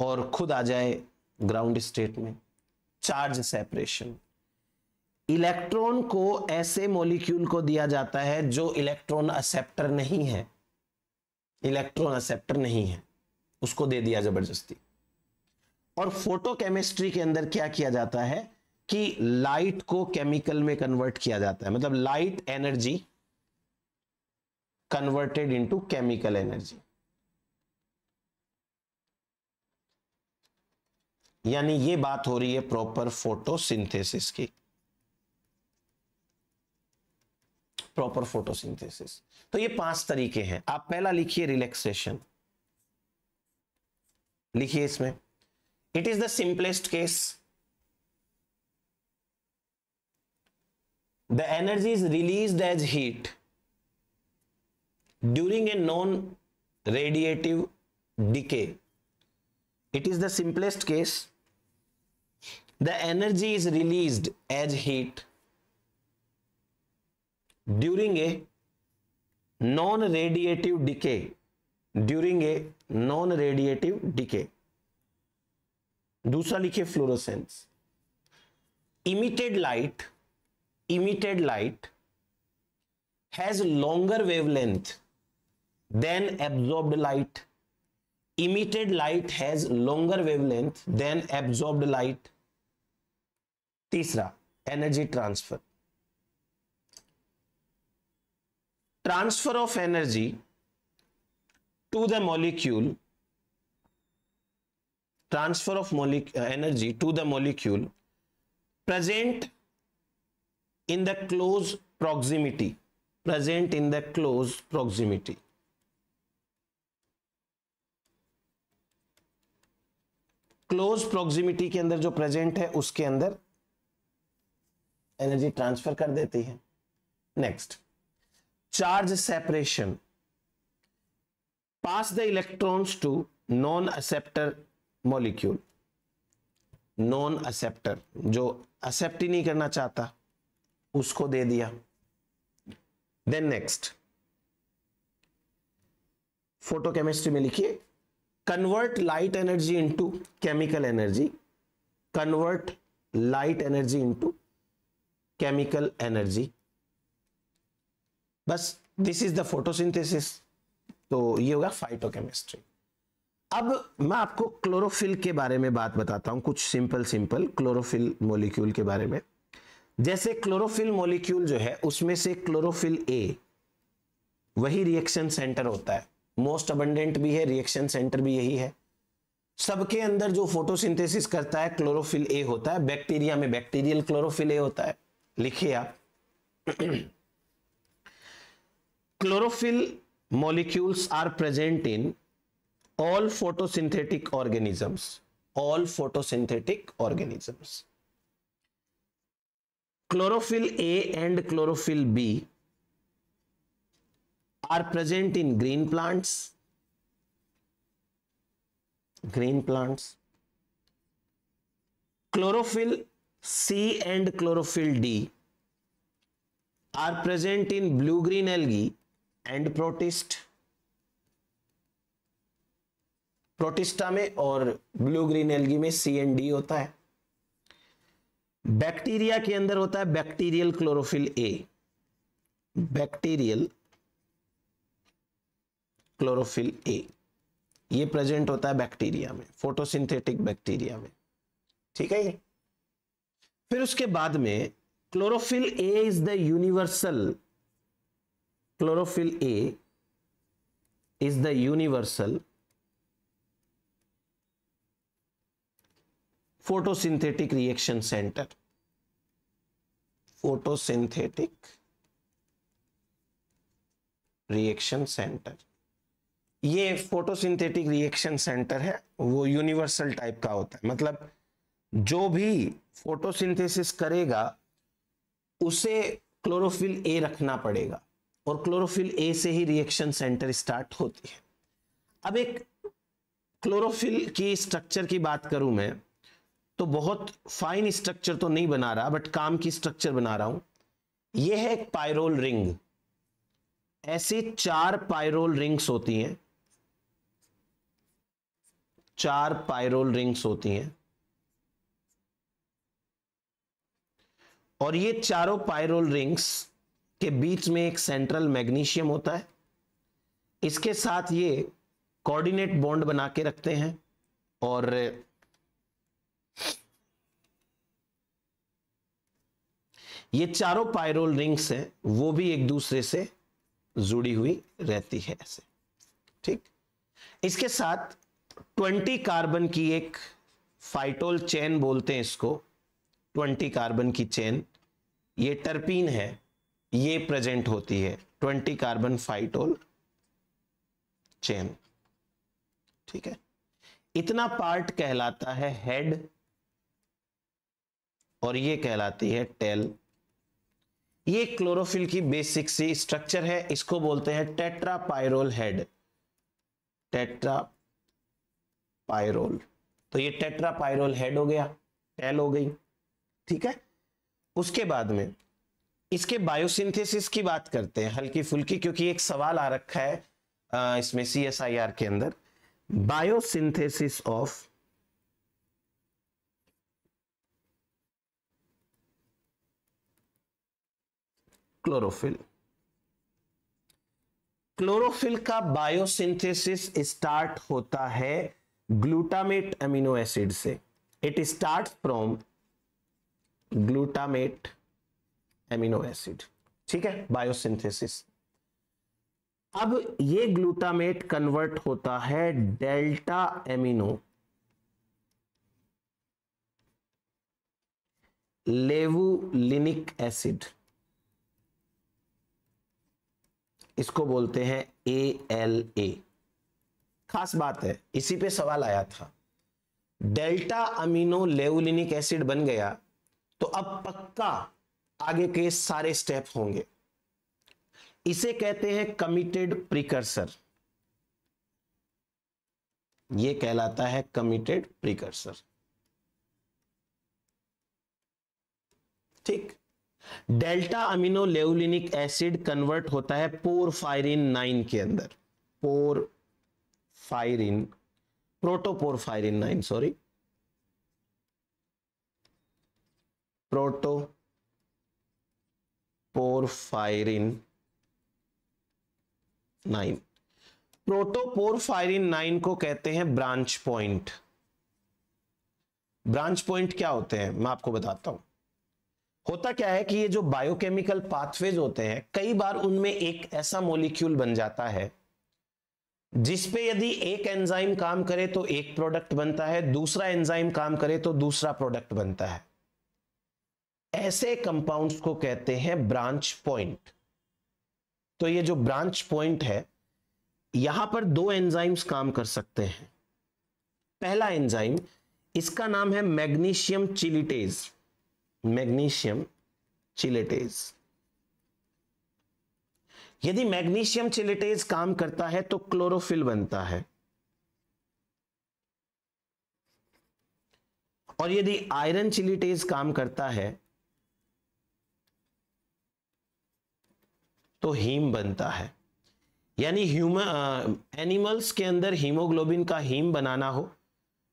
और खुद आ जाए ग्राउंड स्टेट में। चार्ज सेपरेशन, इलेक्ट्रॉन को ऐसे मॉलिक्यूल को दिया जाता है जो इलेक्ट्रॉन एक्सेप्टर नहीं है, इलेक्ट्रॉन एक्सेप्टर नहीं है, उसको दे दिया जबरदस्ती। और फोटोकेमिस्ट्री के अंदर क्या किया जाता है कि लाइट को केमिकल में कन्वर्ट किया जाता है, मतलब light energy converted into chemical energy, यानी ये बात हो रही है प्रॉपर फोटोसिंथेसिस की, प्रॉपर फोटोसिंथेसिस। तो ये 5 तरीके हैं। आप पहला लिखिए रिलैक्सेशन, लिखिए इसमें it is the simplest case, the energy is released as heat during a non-radiative decay. It is the simplest case. The energy is released as heat during a non-radiative decay. During a non-radiative decay. दूसरा लिखिए fluorescence. Emitted light has longer wavelength than absorbed light. Emitted light has longer wavelength than absorbed light. तीसरा energy transfer. Transfer of energy to the molecule. Transfer of energy to the molecule present in the close proximity. Present in the close proximity. Close proximity के अंदर जो present है उसके अंदर energy transfer कर देती है। Next, charge separation. Pass the electrons to non acceptor molecule. Non acceptor जो एक्सेप्ट ही नहीं करना चाहता उसको दे दिया। देन नेक्स्ट, फोटोकेमिस्ट्री में लिखिए convert light energy into chemical energy. Convert light energy into chemical energy. बस दिस इज द फोटोसिंथेसिस। तो ये होगा फाइटोकेमिस्ट्री। अब मैं आपको क्लोरोफिल के बारे में बात बताता हूं, कुछ सिंपल क्लोरोफिल मॉलिक्यूल के बारे में। जैसे क्लोरोफिल मॉलिक्यूल जो है उसमें से क्लोरोफिल ए वही रिएक्शन सेंटर होता है, मोस्ट अबंडेंट भी है, रिएक्शन सेंटर भी यही है। सबके अंदर जो फोटोसिंथेसिस करता है क्लोरोफिल ए होता है। बैक्टीरिया में बैक्टीरियल क्लोरोफिल ए होता है, लिखिए आप। Chlorophyll molecules are present in all photosynthetic organisms, all photosynthetic organisms. Chlorophyll A and chlorophyll B are present in green plants, chlorophyll C and chlorophyll D are present in blue green algae and protist, protista में और blue green algae में सी and D होता है। Bacteria के अंदर होता है bacterial chlorophyll A, bacterial chlorophyll A, ये प्रेजेंट होता है बैक्टीरिया में, फोटोसिंथेटिक बैक्टीरिया में, ठीक है। ये फिर उसके बाद में chlorophyll A is the universal, chlorophyll A is the universal photosynthetic reaction centre, photosynthetic reaction centre. ये फोटोसिंथेटिक रिएक्शन सेंटर है, वो यूनिवर्सल टाइप का होता है, मतलब जो भी फोटोसिंथेसिस करेगा उसे क्लोरोफिल ए रखना पड़ेगा और क्लोरोफिल ए से ही रिएक्शन सेंटर स्टार्ट होती है। अब एक क्लोरोफिल की स्ट्रक्चर की बात करूं मैं तो बहुत फाइन स्ट्रक्चर तो नहीं बना रहा, बट काम की स्ट्रक्चर बना रहा हूं। यह है एक पायरोल रिंग, ऐसी 4 पायरोल रिंग्स होती हैं, 4 पायरोल रिंग्स होती हैं, और ये चारों पायरोल रिंग्स के बीच में एक सेंट्रल मैग्नीशियम होता है। इसके साथ ये कोऑर्डिनेट बॉन्ड बना के रखते हैं और ये चारों पायरोल रिंग्स हैं वो भी एक दूसरे से जुड़ी हुई रहती है ऐसे, ठीक। इसके साथ 20 कार्बन की एक फाइटोल चेन बोलते हैं इसको, 20 कार्बन की चेन, ये टर्पीन है, ये प्रेजेंट होती है 20 कार्बन फाइटोल चेन, ठीक है। इतना पार्ट कहलाता है हेड और ये कहलाती है टेल। ये क्लोरोफिल की बेसिक सी स्ट्रक्चर है, इसको बोलते हैं टेट्रापायरोल हेड, टेट्रापायरोल। तो ये टेट्रापायरोल हेड हो गया, टेल हो गई, ठीक है। उसके बाद में इसके बायोसिंथेसिस की बात करते हैं हल्की फुल्की, क्योंकि एक सवाल आ रखा है इसमें CSIR के अंदर, बायोसिंथेसिस ऑफ क्लोरोफिल। क्लोरोफिल का बायोसिंथेसिस स्टार्ट होता है ग्लूटामेट अमीनो एसिड से, it start from glutamate amino acid, ठीक है, बायोसिंथेसिस। अब ये ग्लूटामेट कन्वर्ट होता है डेल्टा एमिनो लेवुलिनिक एसिड, इसको बोलते हैं ALA। खास बात है, इसी पे सवाल आया था, डेल्टा अमीनो लेवुलिनिक एसिड बन गया तो अब पक्का आगे के सारे स्टेप होंगे। इसे कहते हैं कमिटेड प्रिकर्सर, ये कहलाता है कमिटेड प्रिकर्सर, ठीक। डेल्टा अमीनो लेवुलिनिक एसिड कन्वर्ट होता है पोरफायरिन 9 के अंदर, पोरफायरिन, प्रोटोपोरफायरिन 9, सॉरी, प्रोटोपोरफायरिन 9। प्रोटोपोरफायरिन 9 को कहते हैं ब्रांच पॉइंट। ब्रांच पॉइंट क्या होते हैं मैं आपको बताता हूं। होता क्या है कि ये जो बायोकेमिकल पाथवेज होते हैं, कई बार उनमें एक ऐसा मॉलिक्यूल बन जाता है जिसपे यदि एक एंजाइम काम करे तो एक प्रोडक्ट बनता है, दूसरा एंजाइम काम करे तो दूसरा प्रोडक्ट बनता है। ऐसे कंपाउंड्स को कहते हैं ब्रांच पॉइंट। तो ये जो ब्रांच पॉइंट है, यहां पर दो एंजाइम्स काम कर सकते हैं। पहला एंजाइम, इसका नाम है मैग्नीशियम चिलिटेज। मैग्नीशियम चिलिटेज। यदि मैग्नीशियम चिलिटेज काम करता है तो क्लोरोफिल बनता है, और यदि आयरन चिलिटेज काम करता है तो हीम बनता है। यानी एनिमल्स के अंदर हीमोग्लोबिन का हीम बनाना हो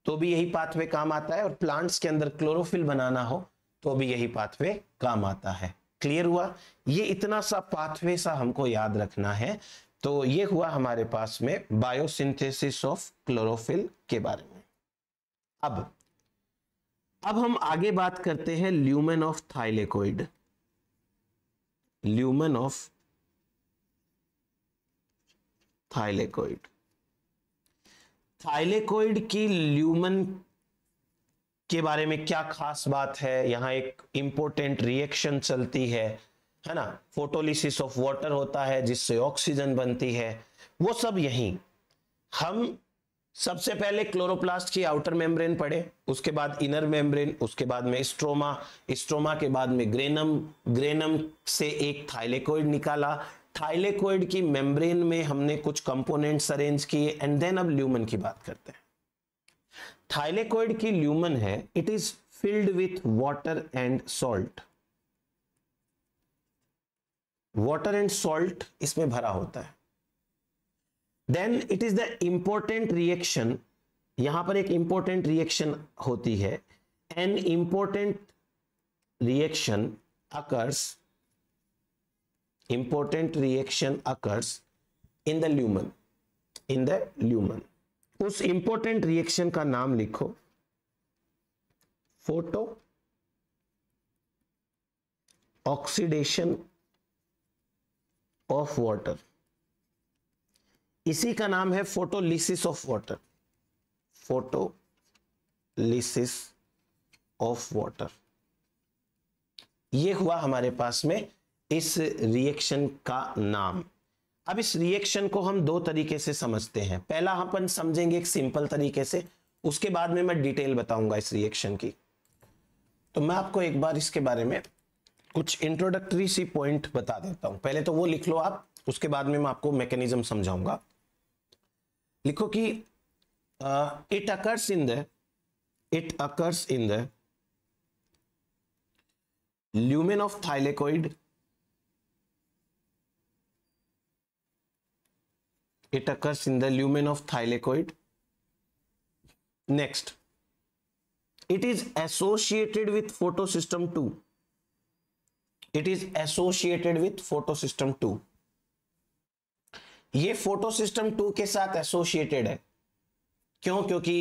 तो भी यही पाथवे काम आता है, और प्लांट्स के अंदर क्लोरोफिल बनाना हो तो भी यही पाथवे काम आता है। क्लियर हुआ? ये इतना सा पाथवे सा हमको याद रखना है। तो ये हुआ हमारे पास में बायोसिंथेसिस ऑफ क्लोरोफिल के बारे में। अब हम आगे बात करते हैं lumen of thylakoid. Lumen of thylakoid. Thylakoid की ल्यूमेन के बारे में क्या खास बात है? यहां एक इंपॉर्टेंट रिएक्शन चलती है ना, फोटोलिसिस ऑफ वाटर होता है जिससे ऑक्सीजन बनती है। वो सब यहीं हम सबसे पहले क्लोरोप्लास्ट की आउटर मेम्ब्रेन पढ़े, उसके बाद इनर मेम्ब्रेन, उसके बाद में स्ट्रोमा, स्ट्रोमा के बाद में ग्रेनम, ग्रेनम से एक थाइलेकोइड निकाला, थाइलेकोइड की मेम्ब्रेन में हमने कुछ कंपोनेंट्स अरेंज किए, एंड देन अब ल्यूमेन की बात करते हैं। थाइलेकोइड की ल्यूमेन है, it is filled with water and salt. Water and salt इसमें भरा होता है। Then it is the important reaction, यहां पर एक इंपॉर्टेंट रिएक्शन होती है। An important reaction occurs, important reaction occurs in the lumen, in the lumen. उस इंपॉर्टेंट रिएक्शन का नाम लिखो, फोटो ऑक्सीडेशन ऑफ वाटर। इसी का नाम है photolysis of water, photolysis of water. यह हुआ हमारे पास में इस रिएक्शन का नाम। अब इस रिएक्शन को हम दो तरीके से समझते हैं। पहला अपन समझेंगे एक सिंपल तरीके से, उसके बाद में मैं डिटेल बताऊंगा इस रिएक्शन की। तो मैं आपको एक बार इसके बारे में कुछ इंट्रोडक्टरी सी पॉइंट बता देता हूं। पहले तो वो लिख लो आप, उसके बाद में मैं आपको मैकेनिज्म समझाऊंगा। लिखो कि it occurs in the lumen of thylakoid, it occurs in the lumen of thylakoid. Next, it is associated with photosystem 2. It is associated with photosystem 2. ये photosystem 2 के साथ associated है। क्यों? क्योंकि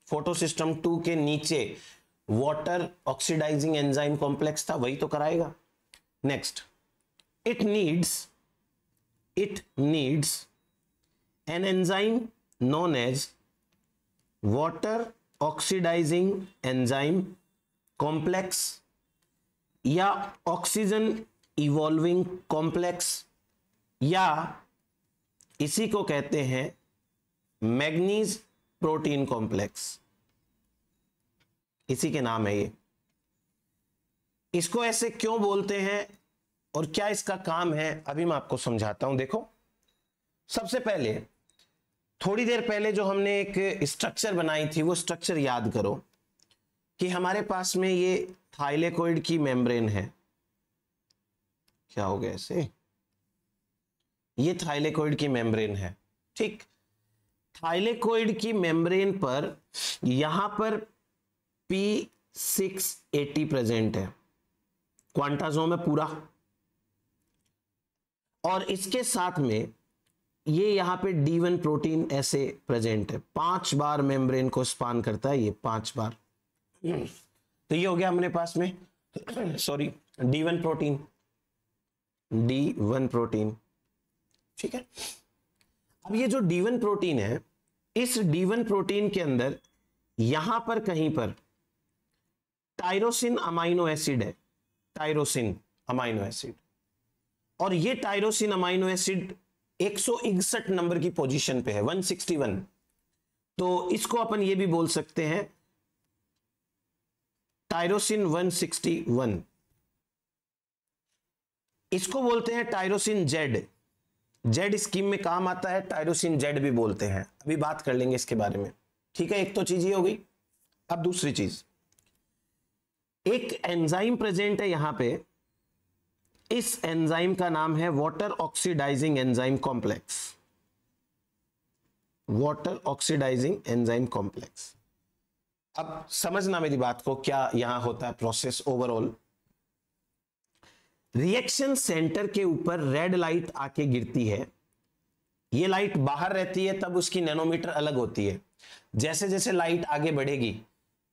photosystem 2 के नीचे water oxidizing enzyme complex था, वही तो कराएगा। Next, it needs an enzyme known as water oxidizing enzyme complex या oxygen evolving complex, या इसी को कहते हैं मैग्नीज प्रोटीन कॉम्प्लेक्स। इसी के नाम है ये। इसको ऐसे क्यों बोलते हैं और क्या इसका काम है, अभी मैं आपको समझाता हूं। देखो, सबसे पहले थोड़ी देर पहले जो हमने एक स्ट्रक्चर बनाई थी, वो स्ट्रक्चर याद करो कि हमारे पास में ये थाइलेकोइड की मेम्ब्रेन है। क्या हो गया इसे? ये थाइलेकोइड की मेम्ब्रेन है, ठीक। थाइलेकोइड की मेम्ब्रेन पर यहां पर P680 प्रेजेंट है, क्वांटासोम है पूरा, और इसके साथ में ये यहाँ पे D1 प्रोटीन ऐसे प्रेजेंट है, 5 बार मेम्ब्रेन को स्पान करता है, ये 5 बार। तो ये हो गया अपने पास में sorry D1 protein, D1 protein, ठीक है। अब ये जो D1 प्रोटीन है, इस D1 प्रोटीन के अंदर यहां पर कहीं पर टायरोसिन अमाइनो एसिड है, टायरोसिन अमाइनो एसिड, और ये टायरोसिन अमाइनो एसिड 161 नंबर की पोजीशन पे है, 161। तो इसको अपन ये भी बोल सकते हैं टायरोसिन 161, इसको बोलते हैं टायरोसिन जेड। जेड स्कीम में काम आता है, टायरोसिन जेड भी बोलते हैं, अभी बात कर लेंगे इसके बारे में, ठीक है। एक तो चीज ये हो गई। अब दूसरी चीज, एक एंजाइम प्रेजेंट है यहां पे, इस एंजाइम का नाम है water oxidising enzyme complex, water oxidising enzyme complex. अब समझना मेरी बात को, क्या यहां होता है प्रोसेस ओवरऑल। रिएक्शन सेंटर के ऊपर रेड लाइट आके गिरती है, ये लाइट बाहर रहती है तब उसकी नैनोमीटर अलग होती है, जैसे जैसे लाइट आगे बढ़ेगी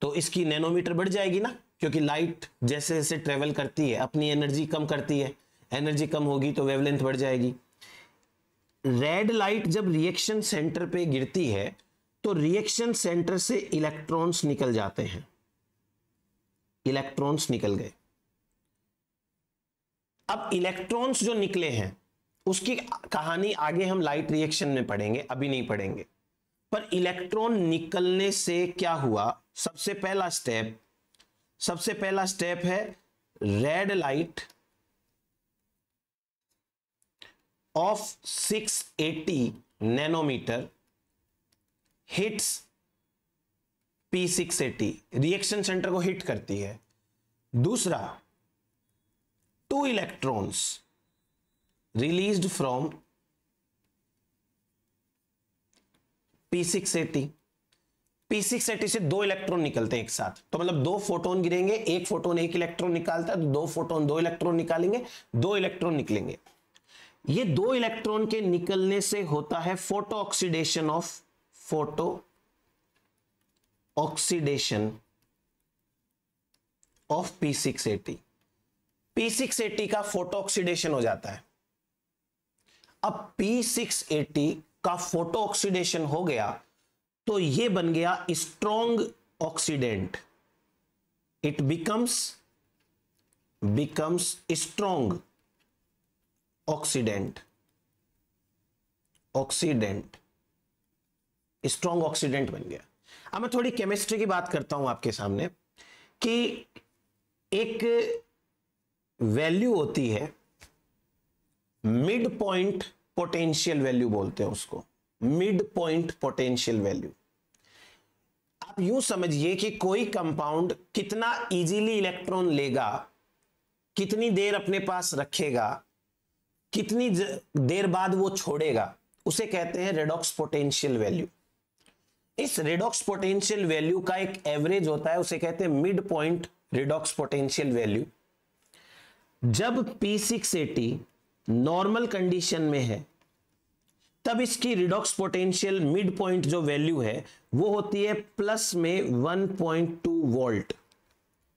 तो इसकी नैनोमीटर बढ़ जाएगी ना, क्योंकि लाइट जैसे जैसे ट्रेवल करती है अपनी एनर्जी कम करती है, एनर्जी कम होगी तो वेवलेंथ बढ़ जाएगी। रेड लाइट जब रिएक्शन सेंटर पे गिरती है तो रिएक्शन सेंटर से इलेक्ट्रॉन्स निकल जाते हैं, इलेक्ट्रॉन्स निकल गए। अब इलेक्ट्रॉन्स जो निकले हैं उसकी कहानी आगे हम लाइट रिएक्शन में पढ़ेंगे, अभी नहीं पढ़ेंगे। पर इलेक्ट्रॉन निकलने से क्या हुआ, सबसे पहला स्टेप है red light of 680 nanometre hits P680, reaction centre को हिट करती है। दूसरा, 2 electrons released from P680, P680 से 2 इलेक्ट्रॉन निकलते हैं एक साथ, तो मतलब 2 फोटोन गिरेंगे, एक फोटोन 1 इलेक्ट्रॉन निकालता है, तो 2 फोटोन 2 इलेक्ट्रॉन निकालेंगे, 2 इलेक्ट्रॉन निकलेंगे। ये 2 इलेक्ट्रॉन के निकलने से होता है photo oxidation of P680। P680 का फोटो ऑक्सीडेशन हो जाता है। अब P680 का फोटो ऑक्सीडेशन हो गया तो यह बन गया strong oxidant, it becomes strong oxidant, strong oxidant बन गया। अब मैं थोड़ी केमिस्ट्री की बात करता हूं आपके सामने कि एक वैल्यू होती है मिड पॉइंट पोटेंशियल वैल्यू बोलते हैं उसको, मिड पॉइंट पोटेंशियल वैल्यू। आप यूं समझिए कि कोई कंपाउंड कितना इजीली इलेक्ट्रॉन लेगा, कितनी देर अपने पास रखेगा, कितनी देर बाद वो छोड़ेगा, उसे कहते हैं रेडॉक्स पोटेंशियल वैल्यू। इस रेडॉक्स पोटेंशियल वैल्यू का एक एवरेज होता है, उसे कहते हैं mid point redox potential value. जब P680 नॉर्मल कंडीशन में है तब इसकी रिडॉक्स पोटेंशियल मिड पॉइंट जो वैल्यू है वो होती है प्लस में 1.2 वोल्ट,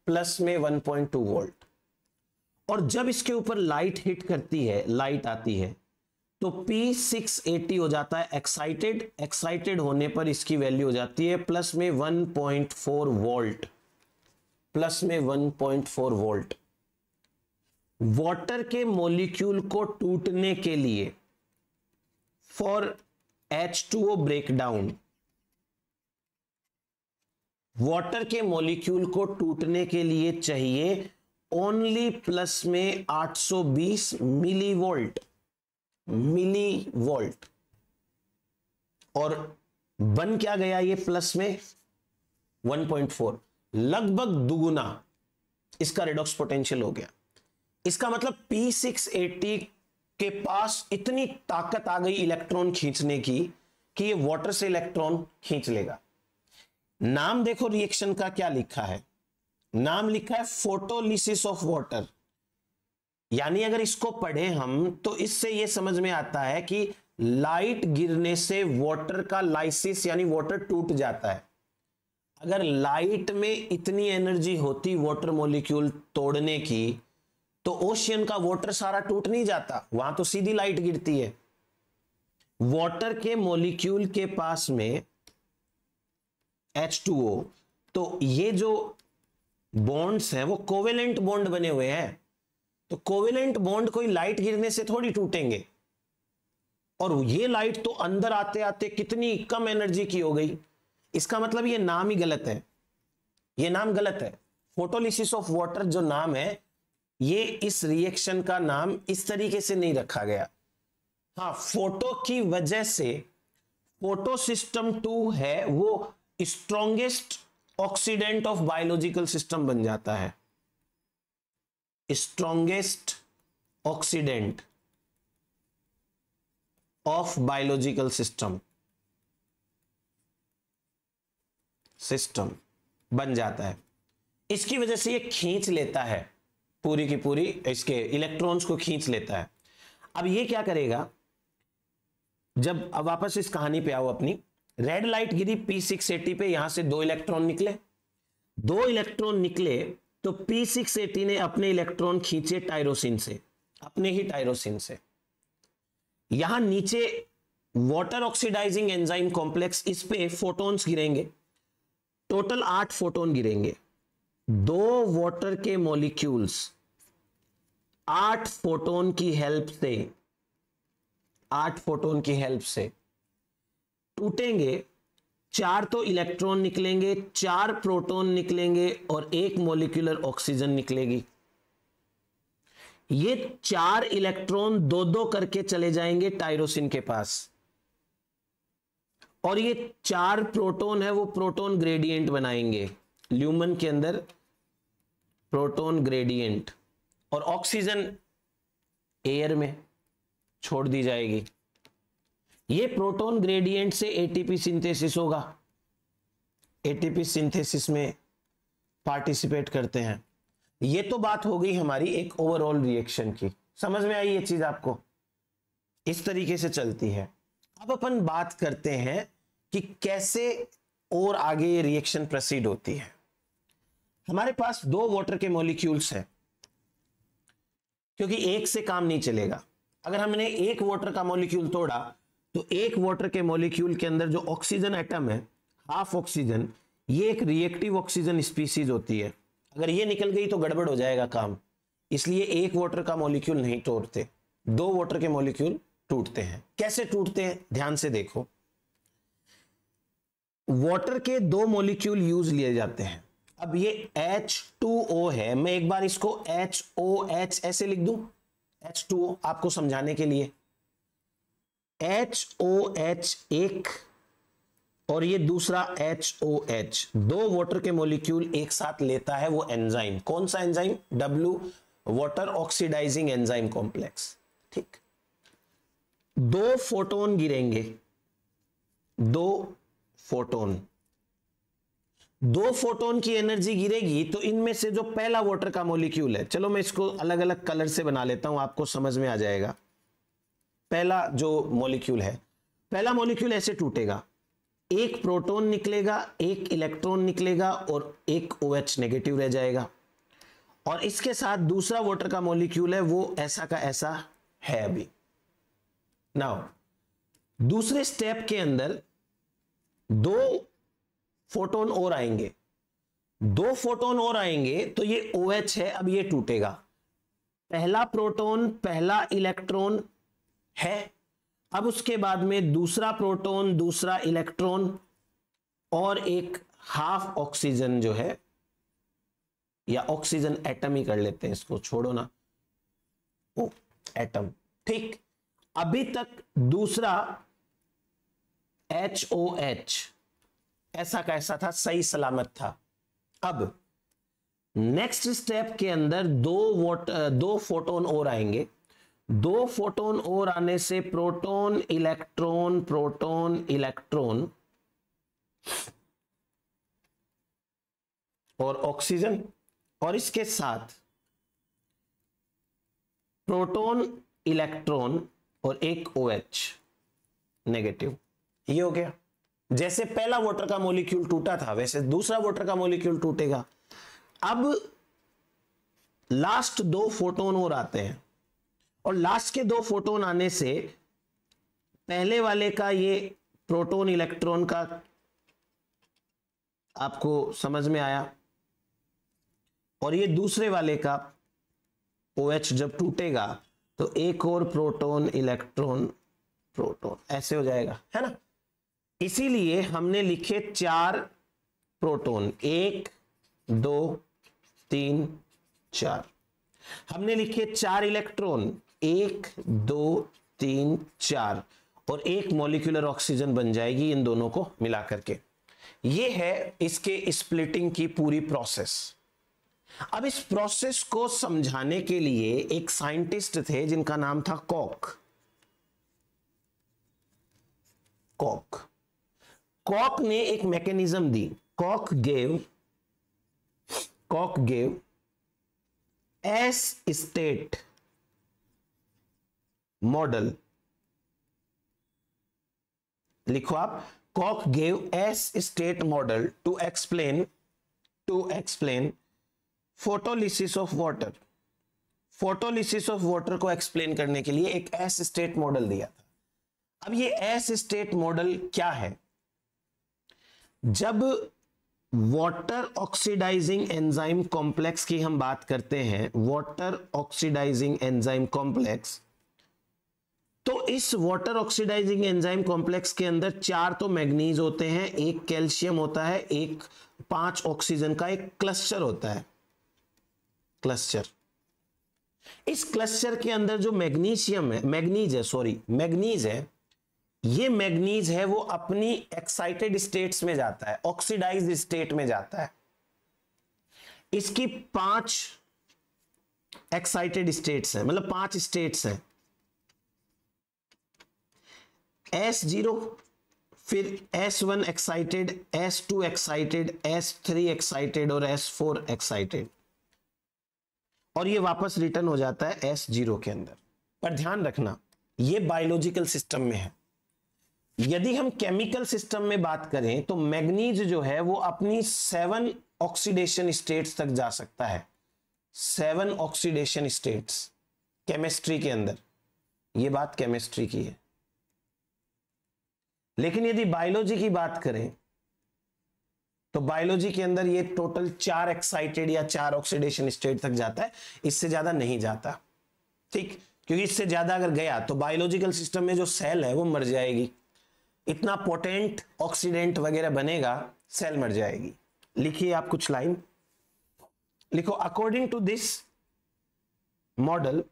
प्लस में 1.2 वोल्ट। और जब इसके ऊपर लाइट हिट करती है, लाइट आती है, तो P680 हो जाता है एक्साइटेड, एक्साइटेड होने पर इसकी वैल्यू हो जाती है प्लस में 1.4 वोल्ट, प्लस में 1.4 वोल्ट। वाटर के मॉलिक्यूल को टूटने के लिए, फॉर H2O ब्रेकडाउन, वाटर के मॉलिक्यूल को टूटने के लिए चाहिए ओनली प्लस में 820 मिलीवोल्ट, और बन क्या गया ये प्लस में 1.4, लगभग दुगुना इसका रेडॉक्स पोटेंशियल हो गया। इसका मतलब P680 के पास इतनी ताकत आ गई इलेक्ट्रॉन खींचने की कि ये वाटर से इलेक्ट्रॉन खींच लेगा। नाम देखो रिएक्शन का क्या लिखा है, नाम लिखा है फोटोलिसिस ऑफ वाटर। यानी अगर इसको पढ़े हम तो इससे यह समझ में आता है कि लाइट गिरने से वाटर का लाइसिस यानी वाटर टूट जाता है। अगर लाइट में इतनी एनर्जी होती वाटर मॉलिक्यूल तोड़ने की, तो ओशियन का वाटर सारा टूट नहीं जाता, वहां तो सीधी लाइट गिरती है। वाटर के मॉलिक्यूल के पास में H2O, तो ये जो बॉन्ड्स हैं वो कोवेलेंट बॉन्ड बने हुए हैं, तो कोवेलेंट बॉन्ड कोई लाइट गिरने से थोड़ी टूटेंगे। और ये लाइट तो अंदर आते आते कितनी कम एनर्जी की हो गई, इसका मतलब ये नाम ही गलत है, ये नाम गलत है। फोटोलिसिस ऑफ वाटर जो नाम है, ये इस रिएक्शन का नाम इस तरीके से नहीं रखा गया। हाँ, फोटो की वजह से फोटो सिस्टम 2 है वो strongest oxidant of biological system बन जाता है, strongest oxidant of biological system बन जाता है। इसकी वजह से ये खींच लेता है पूरी की पूरी, इसके इलेक्ट्रॉन्स को खींच लेता है। अब ये क्या करेगा, जब अब वापस इस कहानी पे आओ अपनी, रेड लाइट गिरी P680 पे, यहां से 2 इलेक्ट्रॉन निकले, तो P680 ने अपने इलेक्ट्रॉन खींचे टायरोसिन से, अपने ही टायरोसिन से। यहां नीचे वाटर ऑक्सीडाइजिंग एंजाइम कॉम्प्लेक्स, इस पे फोटॉन्स गिरेंगे, टोटल 8 फोटोन गिरेंगे। 2 वाटर के मॉलिक्यूल्स 8 फोटोन की हेल्प से टूटेंगे। 4 तो इलेक्ट्रॉन निकलेंगे, 4 प्रोटॉन निकलेंगे और 1 मॉलिक्यूलर ऑक्सीजन निकलेगी। ये 4 इलेक्ट्रॉन 2-2 करके चले जाएंगे टायरोसिन के पास, और ये 4 प्रोटॉन है वो प्रोटॉन ग्रेडियंट बनाएंगे ल्यूमन के अंदर, प्रोटॉन ग्रेडियंट, और ऑक्सीजन एयर में छोड़ दी जाएगी। ये प्रोटॉन ग्रेडियंट से एटीपी सिंथेसिस होगा, एटीपी सिंथेसिस में पार्टिसिपेट करते हैं। ये तो बात हो गई हमारी एक ओवरऑल रिएक्शन की, समझ में आई ये चीज आपको? इस तरीके से चलती है। अब अपन बात करते हैं कि कैसे और आगे ये रिएक्शन प्रोसीड होती है। हमारे पास 2 वाटर के मॉलिक्यूल्स हैं, क्योंकि एक से काम नहीं चलेगा। अगर हमने एक वाटर का मॉलिक्यूल तोड़ा, तो एक वाटर के मॉलिक्यूल के अंदर जो ऑक्सीजन एटम है, हाफ ऑक्सीजन, ये एक रिएक्टिव ऑक्सीजन स्पीसीज होती है। अगर ये निकल गई तो गड़बड़ हो जाएगा काम, इसलिए एक वाटर का मॉलिक्यूल नहीं तोड़ते, 2 वाटर के मॉलिक्यूल टूटते हैं। कैसे टूटते हैं ध्यान से देखो। वाटर के 2 मॉलिक्यूल यूज लिए जाते हैं। अब ये H2O है, मैं एक बार इसको HOH ऐसे लिख दूं, H2O आपको समझाने के लिए। HOH एक और ये दूसरा HOH, 2 वाटर के मॉलिक्यूल एक साथ लेता है वो एंजाइम। कौन सा enzyme? W, water oxidising enzyme complex. ठीक, 2 फोटोन गिरेंगे, 2 फोटोन की एनर्जी गिरेगी, तो इनमें से जो पहला वाटर का मॉलिक्यूल है, चलो मैं इसको अलग अलग कलर से बना लेता हूं, आपको समझ में आ जाएगा। पहला जो मॉलिक्यूल है, पहला मॉलिक्यूल ऐसे टूटेगा, 1 प्रोटॉन निकलेगा, 1 इलेक्ट्रॉन निकलेगा और 1 OH नेगेटिव रह जाएगा। और इसके साथ दूसरा वाटर का मॉलिक्यूल है, वो ऐसा का ऐसा है अभी। नाउ दूसरे स्टेप के अंदर 2 फोटोन और आएंगे, 2 फोटोन और आएंगे, तो ये OH है, अब ये टूटेगा। पहला प्रोटॉन, पहला इलेक्ट्रॉन है, अब उसके बाद में दूसरा प्रोटॉन, दूसरा इलेक्ट्रॉन और एक हाफ ऑक्सीजन जो है, या ऑक्सीजन एटम ही कर लेते हैं इसको, छोड़ो ना, ओ एटम। ठीक, अभी तक दूसरा HOH ऐसा कैसा था, सही सलामत था। अब नेक्स्ट स्टेप के अंदर 2 फोटोन और आएंगे, 2 फोटोन और आने से प्रोटॉन इलेक्ट्रॉन, प्रोटॉन इलेक्ट्रॉन और ऑक्सीजन, और इसके साथ प्रोटॉन इलेक्ट्रॉन और एक OH। नेगेटिव। ये हो गया। जैसे पहला वाटर का मॉलिक्यूल टूटा था वैसे दूसरा वाटर का मॉलिक्यूल टूटेगा। अब लास्ट 2 फोटोन और आते हैं और लास्ट के 2 फोटोन आने से पहले वाले का ये प्रोटॉन इलेक्ट्रॉन का आपको समझ में आया और ये दूसरे वाले का OH जब टूटेगा तो एक और प्रोटॉन इलेक्ट्रॉन प्रोटॉन ऐसे हो जाएगा, है ना। इसीलिए हमने लिखे 4 प्रोटॉन, 1 2 3 4। हमने लिखे 4 इलेक्ट्रॉन, 1 2 3 4 और एक मॉलिक्यूलर ऑक्सीजन बन जाएगी इन दोनों को मिला करके। ये है इसके स्प्लिटिंग की पूरी प्रोसेस। अब इस प्रोसेस को समझाने के लिए एक साइंटिस्ट थे जिनका नाम था कॉक। कॉक ने एक मैकेनिज्म दी। Kok gave S state model, लिखो आप, Kok gave S state model to explain photolysis of water. Photolysis of water को एक्सप्लेन करने के लिए एक एस स्टेट मॉडल दिया था। अब ये एस स्टेट मॉडल क्या है? जब वाटर ऑक्सीडाइजिंग एंजाइम कॉम्प्लेक्स की हम बात करते हैं, वाटर ऑक्सीडाइजिंग एंजाइम कॉम्प्लेक्स, तो इस वाटर ऑक्सीडाइजिंग एंजाइम कॉम्प्लेक्स के अंदर 4 तो मैग्नीज होते हैं, 1 कैल्शियम होता है, 1 5 ऑक्सीजन का एक क्लस्टर होता है। क्लस्टर, इस क्लस्टर के अंदर जो मैग्नीज है, ये मैग्नीज है वो अपनी एक्साइटेड स्टेट्स में जाता है, ऑक्सीडाइज्ड स्टेट में जाता है। इसकी 5 एक्साइटेड स्टेट्स हैं, मतलब 5 स्टेट्स हैं। S0, फिर S1 excited, S2 excited, S3 excited और S4 एक्साइटेड, और ये वापस रिटर्न हो जाता है S0 के अंदर। पर ध्यान रखना ये बायोलॉजिकल सिस्टम में है। यदि हम केमिकल सिस्टम में बात करें तो मैग्नीज जो है वो अपनी 7 ऑक्सीडेशन स्टेट्स तक जा सकता है। 7 ऑक्सीडेशन स्टेट्स केमिस्ट्री के अंदर, ये बात केमिस्ट्री की है। लेकिन यदि बायोलॉजी की बात करें तो बायोलॉजी के अंदर ये टोटल 4 एक्साइटेड या 4 ऑक्सीडेशन स्टेट तक जाता है, इससे ज्यादा नहीं जाता। ठीक, क्योंकि इससे ज्यादा अगर गया तो बायोलॉजिकल सिस्टम में जो सेल है वो मर जाएगी। इतना पोटेंट ऑक्सीडेंट वगैरह बनेगा, सेल मर जाएगी। लिखिए आप कुछ लाइन लिखो। According to this model,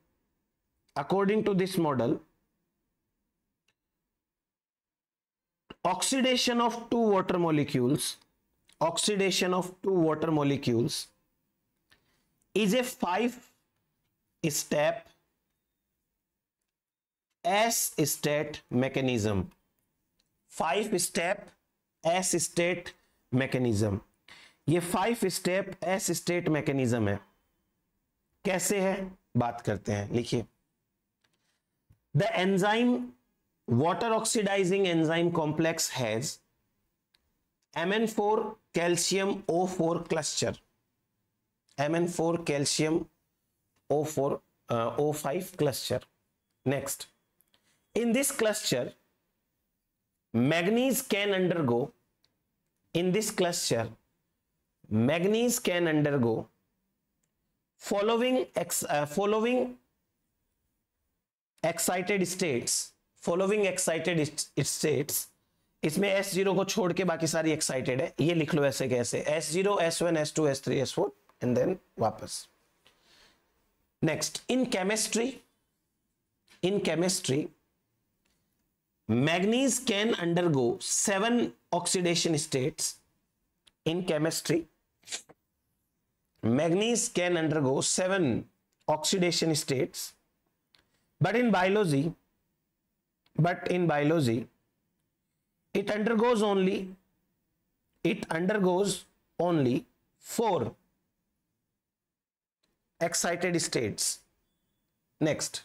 oxidation of two water molecules is a 5-step S-state mechanism. 5-step S-state mechanism. ये 5-step S-state mechanism है। कैसे है बात करते हैं, लिखिए। The enzyme water oxidizing enzyme complex has Mn4 calcium O4 cluster, Mn4 calcium O4 O5 cluster. Next, in this cluster manganese can undergo following excited states। इसमें S0 को छोड़ के बाकी सारी एक्साइटेड है, ये लिख लो ऐसे कैसे, S0 S1 S2 S3 S4 and then वापस। Next, in chemistry manganese can undergo 7 oxidation states. In chemistry manganese can undergo 7 oxidation states, but in biology it undergoes only 4 excited states. Next,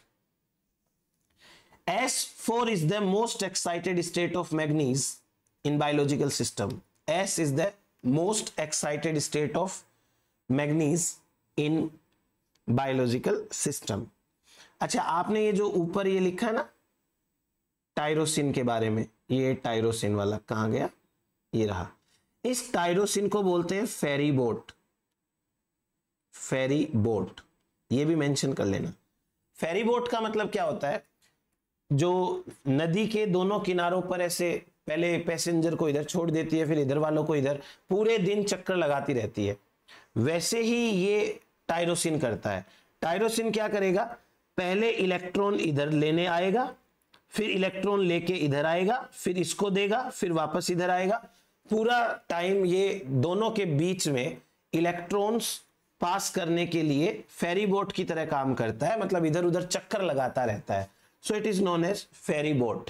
S4 is the most excited state of manganese in biological system. S is the most excited state of manganese in biological system. अच्छा, आपने ये जो ऊपर ये लिखा है ना tyrosine के बारे में, ये टायरोसिन वाला कहां गया, ये रहा। इस टायरोसिन को बोलते हैं फेरी बोट। फेरी बोट ये भी मेंशन कर लेना। फेरी बोट का मतलब क्या होता है, जो नदी के दोनों किनारों पर ऐसे पहले पैसेंजर को इधर छोड़ देती है, फिर इधर वालों को इधर, पूरे दिन चक्कर लगाती रहती है, वैसे ही ये टायरोसिन करता है। टायरोसिन क्या करेगा, पहले इलेक्ट्रॉन इधर लेने आएगा, फिर इलेक्ट्रॉन लेके इधर आएगा, फिर इसको देगा, फिर वापस इधर आएगा। पूरा टाइम ये दोनों के बीच में इलेक्ट्रॉन्स पास करने के लिए फेरी बोट की तरह काम करता है, मतलब इधर उधर चक्कर लगाता रहता है। So it is known as ferry boat.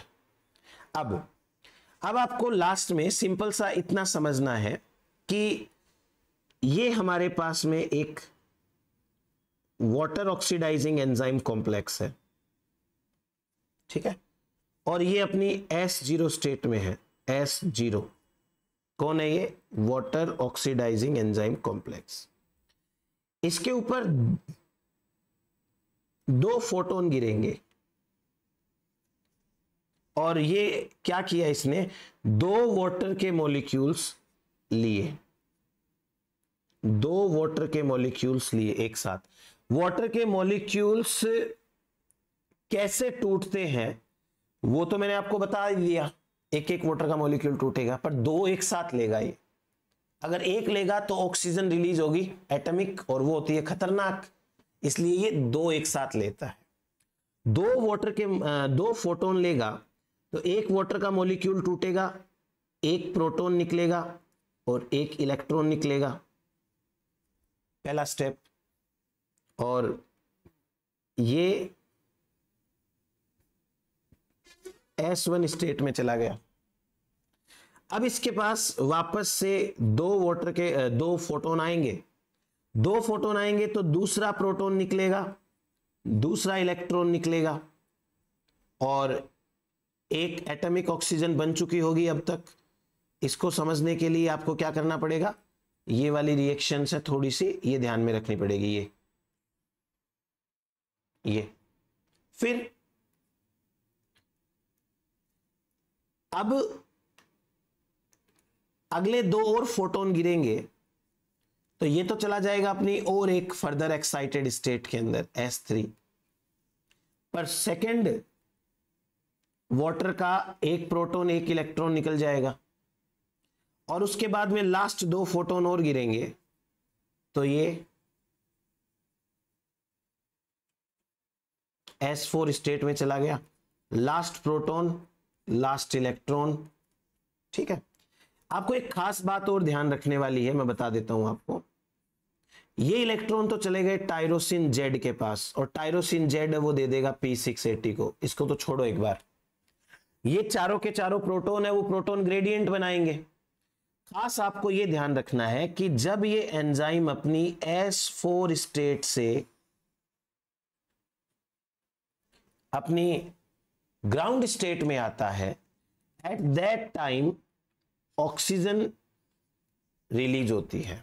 अब आपको लास्ट में सिंपल सा इतना समझना है कि ये हमारे पास में एक वाटर ऑक्सीडाइजिंग एंजाइम कॉम्प्लेक्स है, ठीक है, और ये अपनी S0 स्टेट में है। S0 कौन है ये, वाटर ऑक्सीडाइजिंग एंजाइम कॉम्प्लेक्स। इसके ऊपर 2 फोटोन गिरेंगे, और ये क्या किया इसने, 2 वाटर के मॉलिक्यूल्स लिए, 2 वाटर के मॉलिक्यूल्स लिए एक साथ। वाटर के मॉलिक्यूल्स कैसे टूटते हैं वो तो मैंने आपको बता दिया, एक एक वाटर का मॉलिक्यूल टूटेगा, पर 2 एक साथ लेगा ये। अगर एक लेगा तो ऑक्सीजन रिलीज होगी एटॉमिक, और वो होती है खतरनाक, इसलिए ये 2 एक साथ लेता है। 2 फोटोन लेगा तो एक वाटर का मॉलिक्यूल टूटेगा, एक प्रोटॉन निकलेगा और एक इलेक्ट्रॉन निकलेगा, पहला स्टेप। और ये S1 स्टेट में चला गया। अब इसके पास वापस से 2 फोटोन आएंगे, 2 फोटोन आएंगे तो दूसरा प्रोटॉन निकलेगा, दूसरा इलेक्ट्रॉन निकलेगा, और एक एटॉमिक ऑक्सीजन बन चुकी होगी अब तक। इसको समझने के लिए आपको क्या करना पड़ेगा, ये वाली रिएक्शन से थोड़ी सी ये ध्यान में रखनी पड़ेगी, ये फिर अब अगले 2 और फोटोन गिरेंगे तो ये तो चला जाएगा अपनी और एक फर्दर एक्साइटेड स्टेट के अंदर S3, पर सेकंड वाटर का एक प्रोटॉन एक इलेक्ट्रॉन निकल जाएगा, और उसके बाद में लास्ट 2 फोटोन और गिरेंगे तो ये S4 स्टेट में चला गया। लास्ट प्रोटॉन लास्ट इलेक्ट्रॉन, ठीक है। आपको एक खास बात और ध्यान रखने वाली है, मैं बता देता हूं आपको। ये इलेक्ट्रॉन तो चले गए टायरोसिन Z के पास, और टायरोसिन Z है वो दे देगा P680 को, इसको तो छोड़ो एक बार। ये चारों के चारों प्रोटॉन है, वो प्रोटॉन ग्रेडियंट बनाएंगे। खास आपको ये ध्यान रखना है कि जब ये एंजाइम अपनी S4 स्टेट से अपनी ग्राउंड स्टेट में आता है, at that time oxygen release होती है।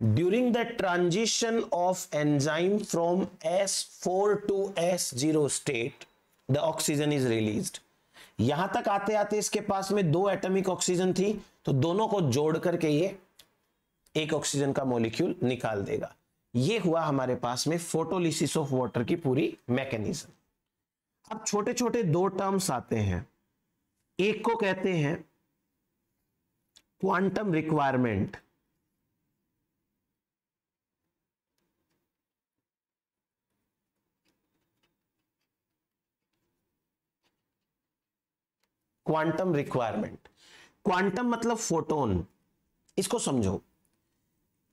During the transition of enzyme from S4 to S0 state the oxygen is released. यहां तक आते आते इसके पास में 2 एटॉमिक ऑक्सीजन थी, तो दोनों को जोड़ करके ये एक ऑक्सीजन का मॉलिक्यूल निकाल देगा। ये हुआ हमारे पास में फोटोलिसिस ऑफ वाटर की पूरी मैकेनिज्म। अब छोटे छोटे 2 टर्म्स आते हैं, एक को कहते हैं quantum requirement, quantum requirement. Quantum मतलब फोटोन। इसको समझो,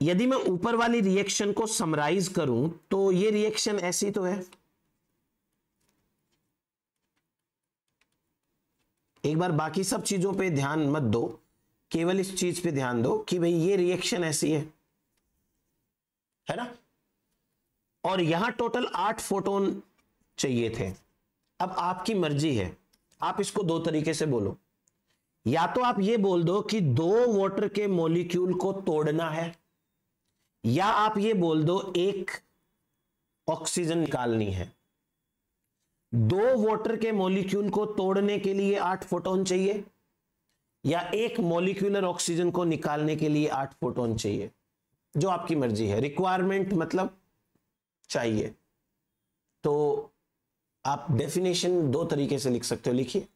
यदि मैं ऊपर वाली रिएक्शन को समराइज करूं तो ये रिएक्शन ऐसी तो है, एक बार बाकी सब चीजों पे ध्यान मत दो, केवल इस चीज पे ध्यान दो कि भाई ये रिएक्शन ऐसी है ना। और यहां टोटल 8 फोटोन चाहिए थे, अब आपकी मर्जी है, आप इसको दो तरीके से बोलो। या तो आप ये बोल दो कि दो वाटर के मॉलिक्यूल को तोड़ना है, या आप ये बोल दो एक ऑक्सीजन निकालनी है। दो वाटर के मॉलिक्यूल को तोड़ने के लिए 8 फोटोन चाहिए, या एक मॉलिक्यूलर ऑक्सीजन को निकालने के लिए 8 फोटोन चाहिए, जो आपकी मर्जी है। रिक्वायरमेंट मतलब चाहिए। तो आप डेफिनेशन दो तरीके से लिख सकते हो, लिखिए,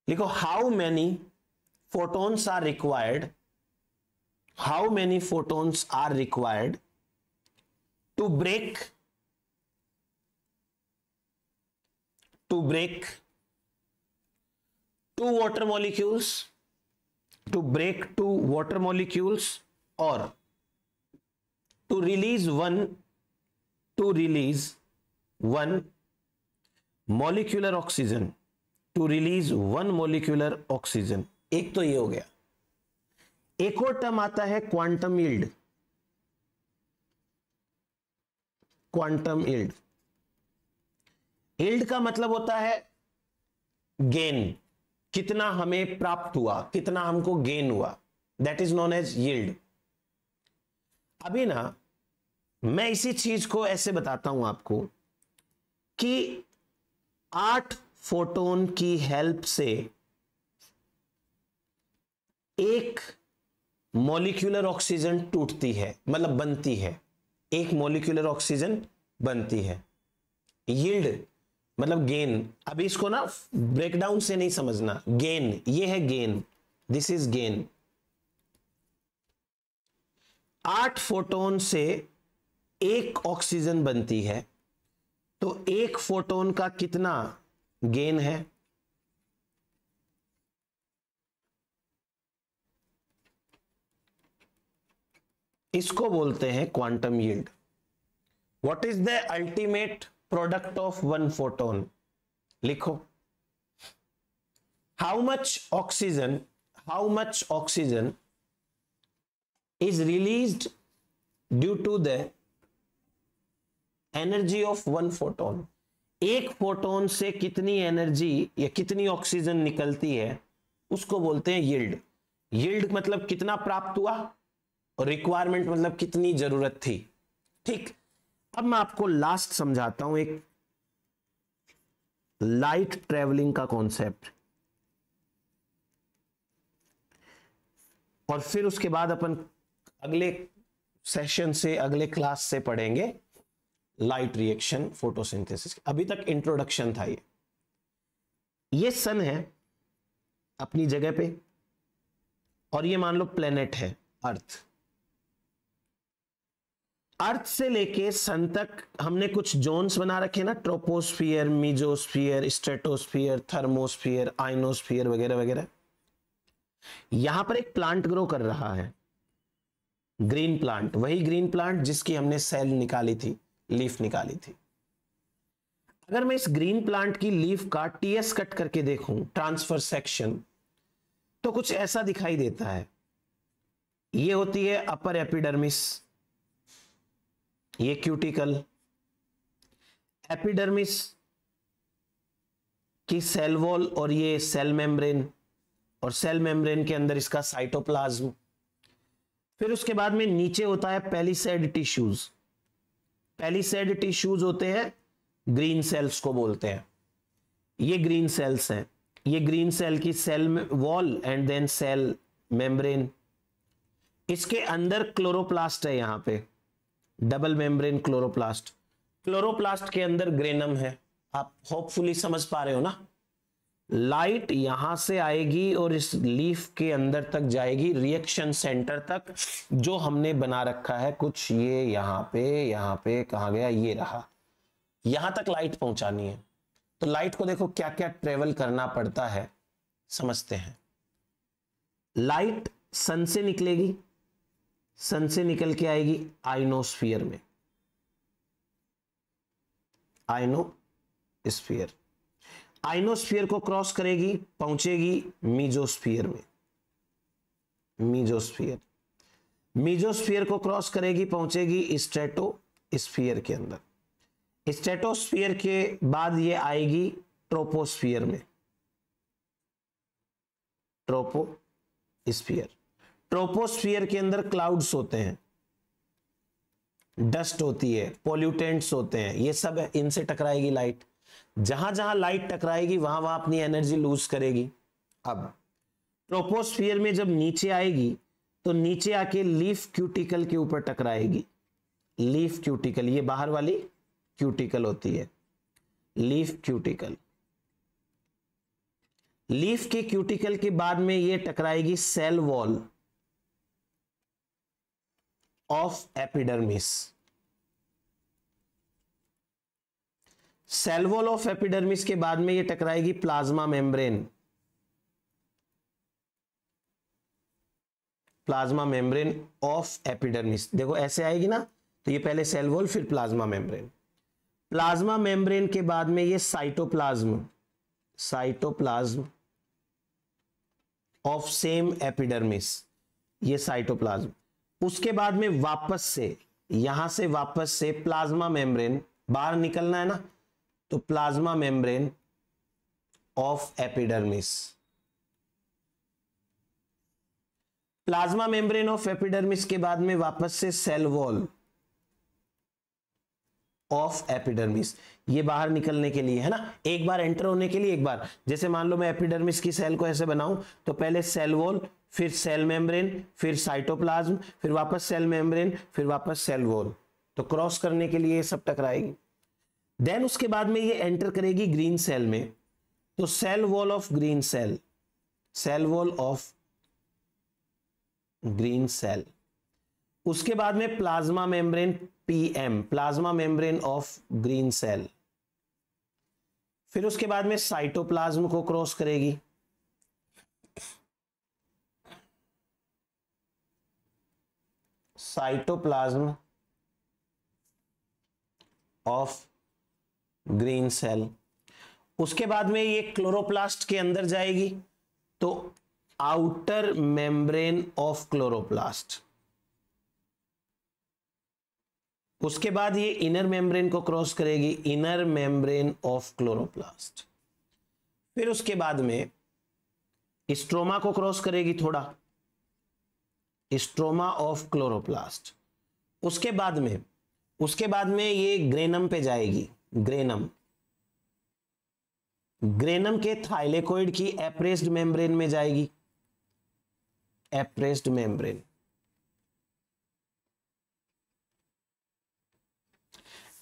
लिखो how many photons are required, how many photons are required to break two water molecules, to break two water molecules, or to release one molecular oxygen, to release one molecular oxygen। एक तो ये हो गया। एक और term आता है quantum yield. Quantum yield, yield का मतलब होता है गेन, कितना हमें प्राप्त हुआ, कितना हमको गेन हुआ, that is known as yield. अभी ना मैं इसी चीज को ऐसे बताता हूं आपको कि 8 फोटोन की हेल्प से एक मॉलिक्यूलर ऑक्सीजन टूटती है, मतलब बनती है, एक मॉलिक्यूलर ऑक्सीजन बनती है। यील्ड मतलब गेन। अभी इसको ना ब्रेकडाउन से नहीं समझना, गेन, ये है gain, this is gain. 8 photon से एक ऑक्सीजन बनती है, तो एक फोटोन का कितना गेन है? इसको बोलते हैं quantum yield. What is the ultimate product of one photon? लिखो, how much oxygen is released due to the energy of one photon। एक फोटोन से कितनी एनर्जी या कितनी ऑक्सीजन निकलती है उसको बोलते हैं यील्ड। यील्ड मतलब कितना प्राप्त हुआ, और रिक्वायरमेंट मतलब कितनी जरूरत थी। ठीक, अब मैं आपको लास्ट समझाता हूं एक लाइट ट्रेवलिंग का कॉन्सेप्ट, और फिर उसके बाद अपन अगले सेशन से, अगले क्लास से पढ़ेंगे लाइट रिएक्शन फोटोसिंथेसिस। अभी तक इंट्रोडक्शन था। ये सन है अपनी जगह पे, और ये मान लो प्लेनेट है अर्थ। अर्थ से लेके सन तक हमने कुछ जोन्स बना रखे ना, troposphere, mesosphere, stratosphere, thermosphere, ionosphere वगैरह वगैरह। यहां पर एक प्लांट ग्रो कर रहा है, ग्रीन प्लांट, वही ग्रीन प्लांट जिसकी हमने सेल निकाली थी, लीफ निकाली थी। अगर मैं इस ग्रीन प्लांट की लीफ का टीएस कट करके देखूं, ट्रांसफर सेक्शन, तो कुछ ऐसा दिखाई देता है। ये होती है अपर एपिडर्मिस, ये क्यूटिकल, एपिडर्मिस की सेल वॉल, और ये सेल मेम्ब्रेन, और सेल मेम्ब्रेन के अंदर इसका साइटोप्लाज्म। फिर उसके बाद में नीचे होता है पेलिसेड टिश्यूज। पेलिसेड टिश्यूज होते हैं ग्रीन सेल्स को बोलते हैं। ये ग्रीन सेल्स हैं, ये ग्रीन सेल की cell wall and then cell membrane. इसके अंदर क्लोरोप्लास्ट है, यहां पे डबल मेम्ब्रेन क्लोरोप्लास्ट। क्लोरोप्लास्ट के अंदर ग्रेनम है। आप होपफुली समझ पा रहे हो ना। लाइट यहां से आएगी और इस लीफ के अंदर तक जाएगी, रिएक्शन सेंटर तक, जो हमने बना रखा है कुछ। ये यहां पे कहां गया, ये रहा, यहां तक लाइट पहुंचानी है। तो लाइट को देखो क्या क्या ट्रेवल करना पड़ता है, समझते हैं। लाइट सन से निकलेगी, सन से निकल के आएगी आइनोस्फीयर में, आइनोस्फीयर। आइनोस्फीयर को क्रॉस करेगी, पहुंचेगी मीजोस्फीयर में, मीजोस्फीयर। मीजोस्फीयर को क्रॉस करेगी, पहुंचेगी स्ट्रेटोस्फीयर के अंदर। स्ट्रेटोस्फीयर के बाद ये आएगी ट्रोपोस्फीयर में, ट्रोपोस्फीयर। ट्रोपोस्फीयर के अंदर क्लाउड्स होते हैं, डस्ट होती है, पॉल्यूटेंट्स होते हैं, ये सब है, इनसे टकराएगी लाइट। जहां जहां लाइट टकराएगी वहां वहां अपनी एनर्जी लूज करेगी। अब ट्रोपोस्फीयर में जब नीचे आएगी तो नीचे आके लीफ क्यूटिकल के ऊपर टकराएगी। लीफ क्यूटिकल, ये बाहर वाली क्यूटिकल होती है, लीफ क्यूटिकल। लीफ के क्यूटिकल के बाद में ये टकराएगी cell wall of epidermis. Cell wall of epidermis के बाद में ये टकराएगी plasma membrane, plasma membrane of epidermis. देखो ऐसे आएगी ना, तो ये पहले सेल वॉल फिर प्लाज्मा मेम्ब्रेन। प्लाज्मा मेम्ब्रेन के बाद में ये cytoplasm, cytoplasm of same epidermis, ये साइटोप्लाज्म। उसके बाद में वापस से, यहां से वापस से प्लाज्मा मेम्ब्रेन, बाहर निकलना है ना, तो plasma membrane of epidermis. Plasma membrane of epidermis के बाद में वापस से सेल वॉल ऑफ एपिडर्मिस, ये बाहर निकलने के लिए है ना, एक बार एंटर होने के लिए एक बार। जैसे मान लो मैं एपिडर्मिस की सेल को ऐसे बनाऊं, तो पहले सेल वॉल, फिर सेल मेम्ब्रेन, फिर साइटोप्लाज्म, फिर वापस सेल मेम्ब्रेन, फिर वापस सेल वॉल। तो क्रॉस करने के लिए ये सब टकराएगी। देन उसके बाद में ये एंटर करेगी ग्रीन सेल में, तो cell wall of green cell, cell wall of green cell. उसके बाद में plasma membrane, PM, plasma membrane of green cell. फिर उसके बाद में साइटोप्लाज्म को क्रॉस करेगी, साइटोप्लाज्म ऑफ ग्रीन सेल। उसके बाद में ये क्लोरोप्लास्ट के अंदर जाएगी, तो आउटर मेम्ब्रेन ऑफ क्लोरोप्लास्ट। उसके बाद ये इनर मेम्ब्रेन को क्रॉस करेगी, इनर मेम्ब्रेन ऑफ क्लोरोप्लास्ट। फिर उसके बाद में स्ट्रोमा को क्रॉस करेगी थोड़ा, स्ट्रोमा ऑफ क्लोरोप्लास्ट। उसके बाद में ये ग्रेनम पे जाएगी, ग्रेनम, ग्रेनम के थाइलेकोइड की एप्रेस्ड मेम्ब्रेन में जाएगी, एप्रेस्ड मेम्ब्रेन।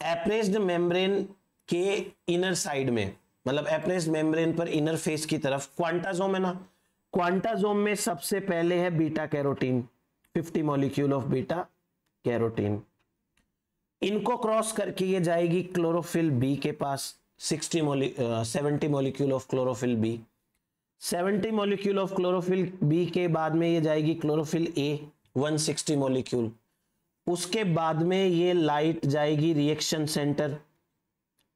एप्रेस्ड मेम्ब्रेन के इनर साइड में, मतलब एप्रेस्ड मेम्ब्रेन पर इनर फेस की तरफ क्वांटासोम है ना, क्वांटासोम में सबसे पहले है beta carotene, 50 molecule of beta carotene. इनको क्रॉस करके ये जाएगी क्लोरोफिल बी के पास, 70 molecule of chlorophyll B. 70 molecule of chlorophyll B के बाद में ये जाएगी क्लोरोफिल ए, 160 मॉलिक्यूल। उसके बाद में ये लाइट जाएगी रिएक्शन सेंटर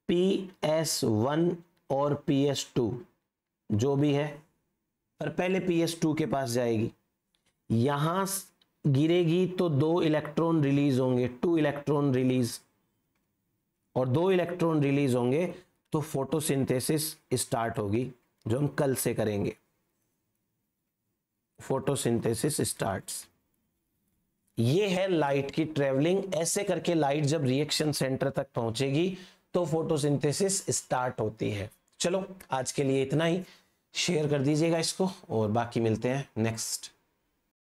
PS1 और PS2 जो भी है, पर पहले PS2 के पास जाएगी। यहां गिरेगी तो 2 इलेक्ट्रॉन रिलीज होंगे, 2 इलेक्ट्रॉन रिलीज, और 2 इलेक्ट्रॉन रिलीज होंगे तो फोटोसिंथेसिस स्टार्ट होगी, जो हम कल से करेंगे। Photosynthesis starts. ये है लाइट की ट्रेवलिंग। ऐसे करके लाइट जब रिएक्शन सेंटर तक पहुंचेगी तो फोटोसिंथेसिस स्टार्ट होती है। चलो आज के लिए इतना ही, शेयर कर दीजिएगा इसको और बाकी मिलते हैं नेक्स्ट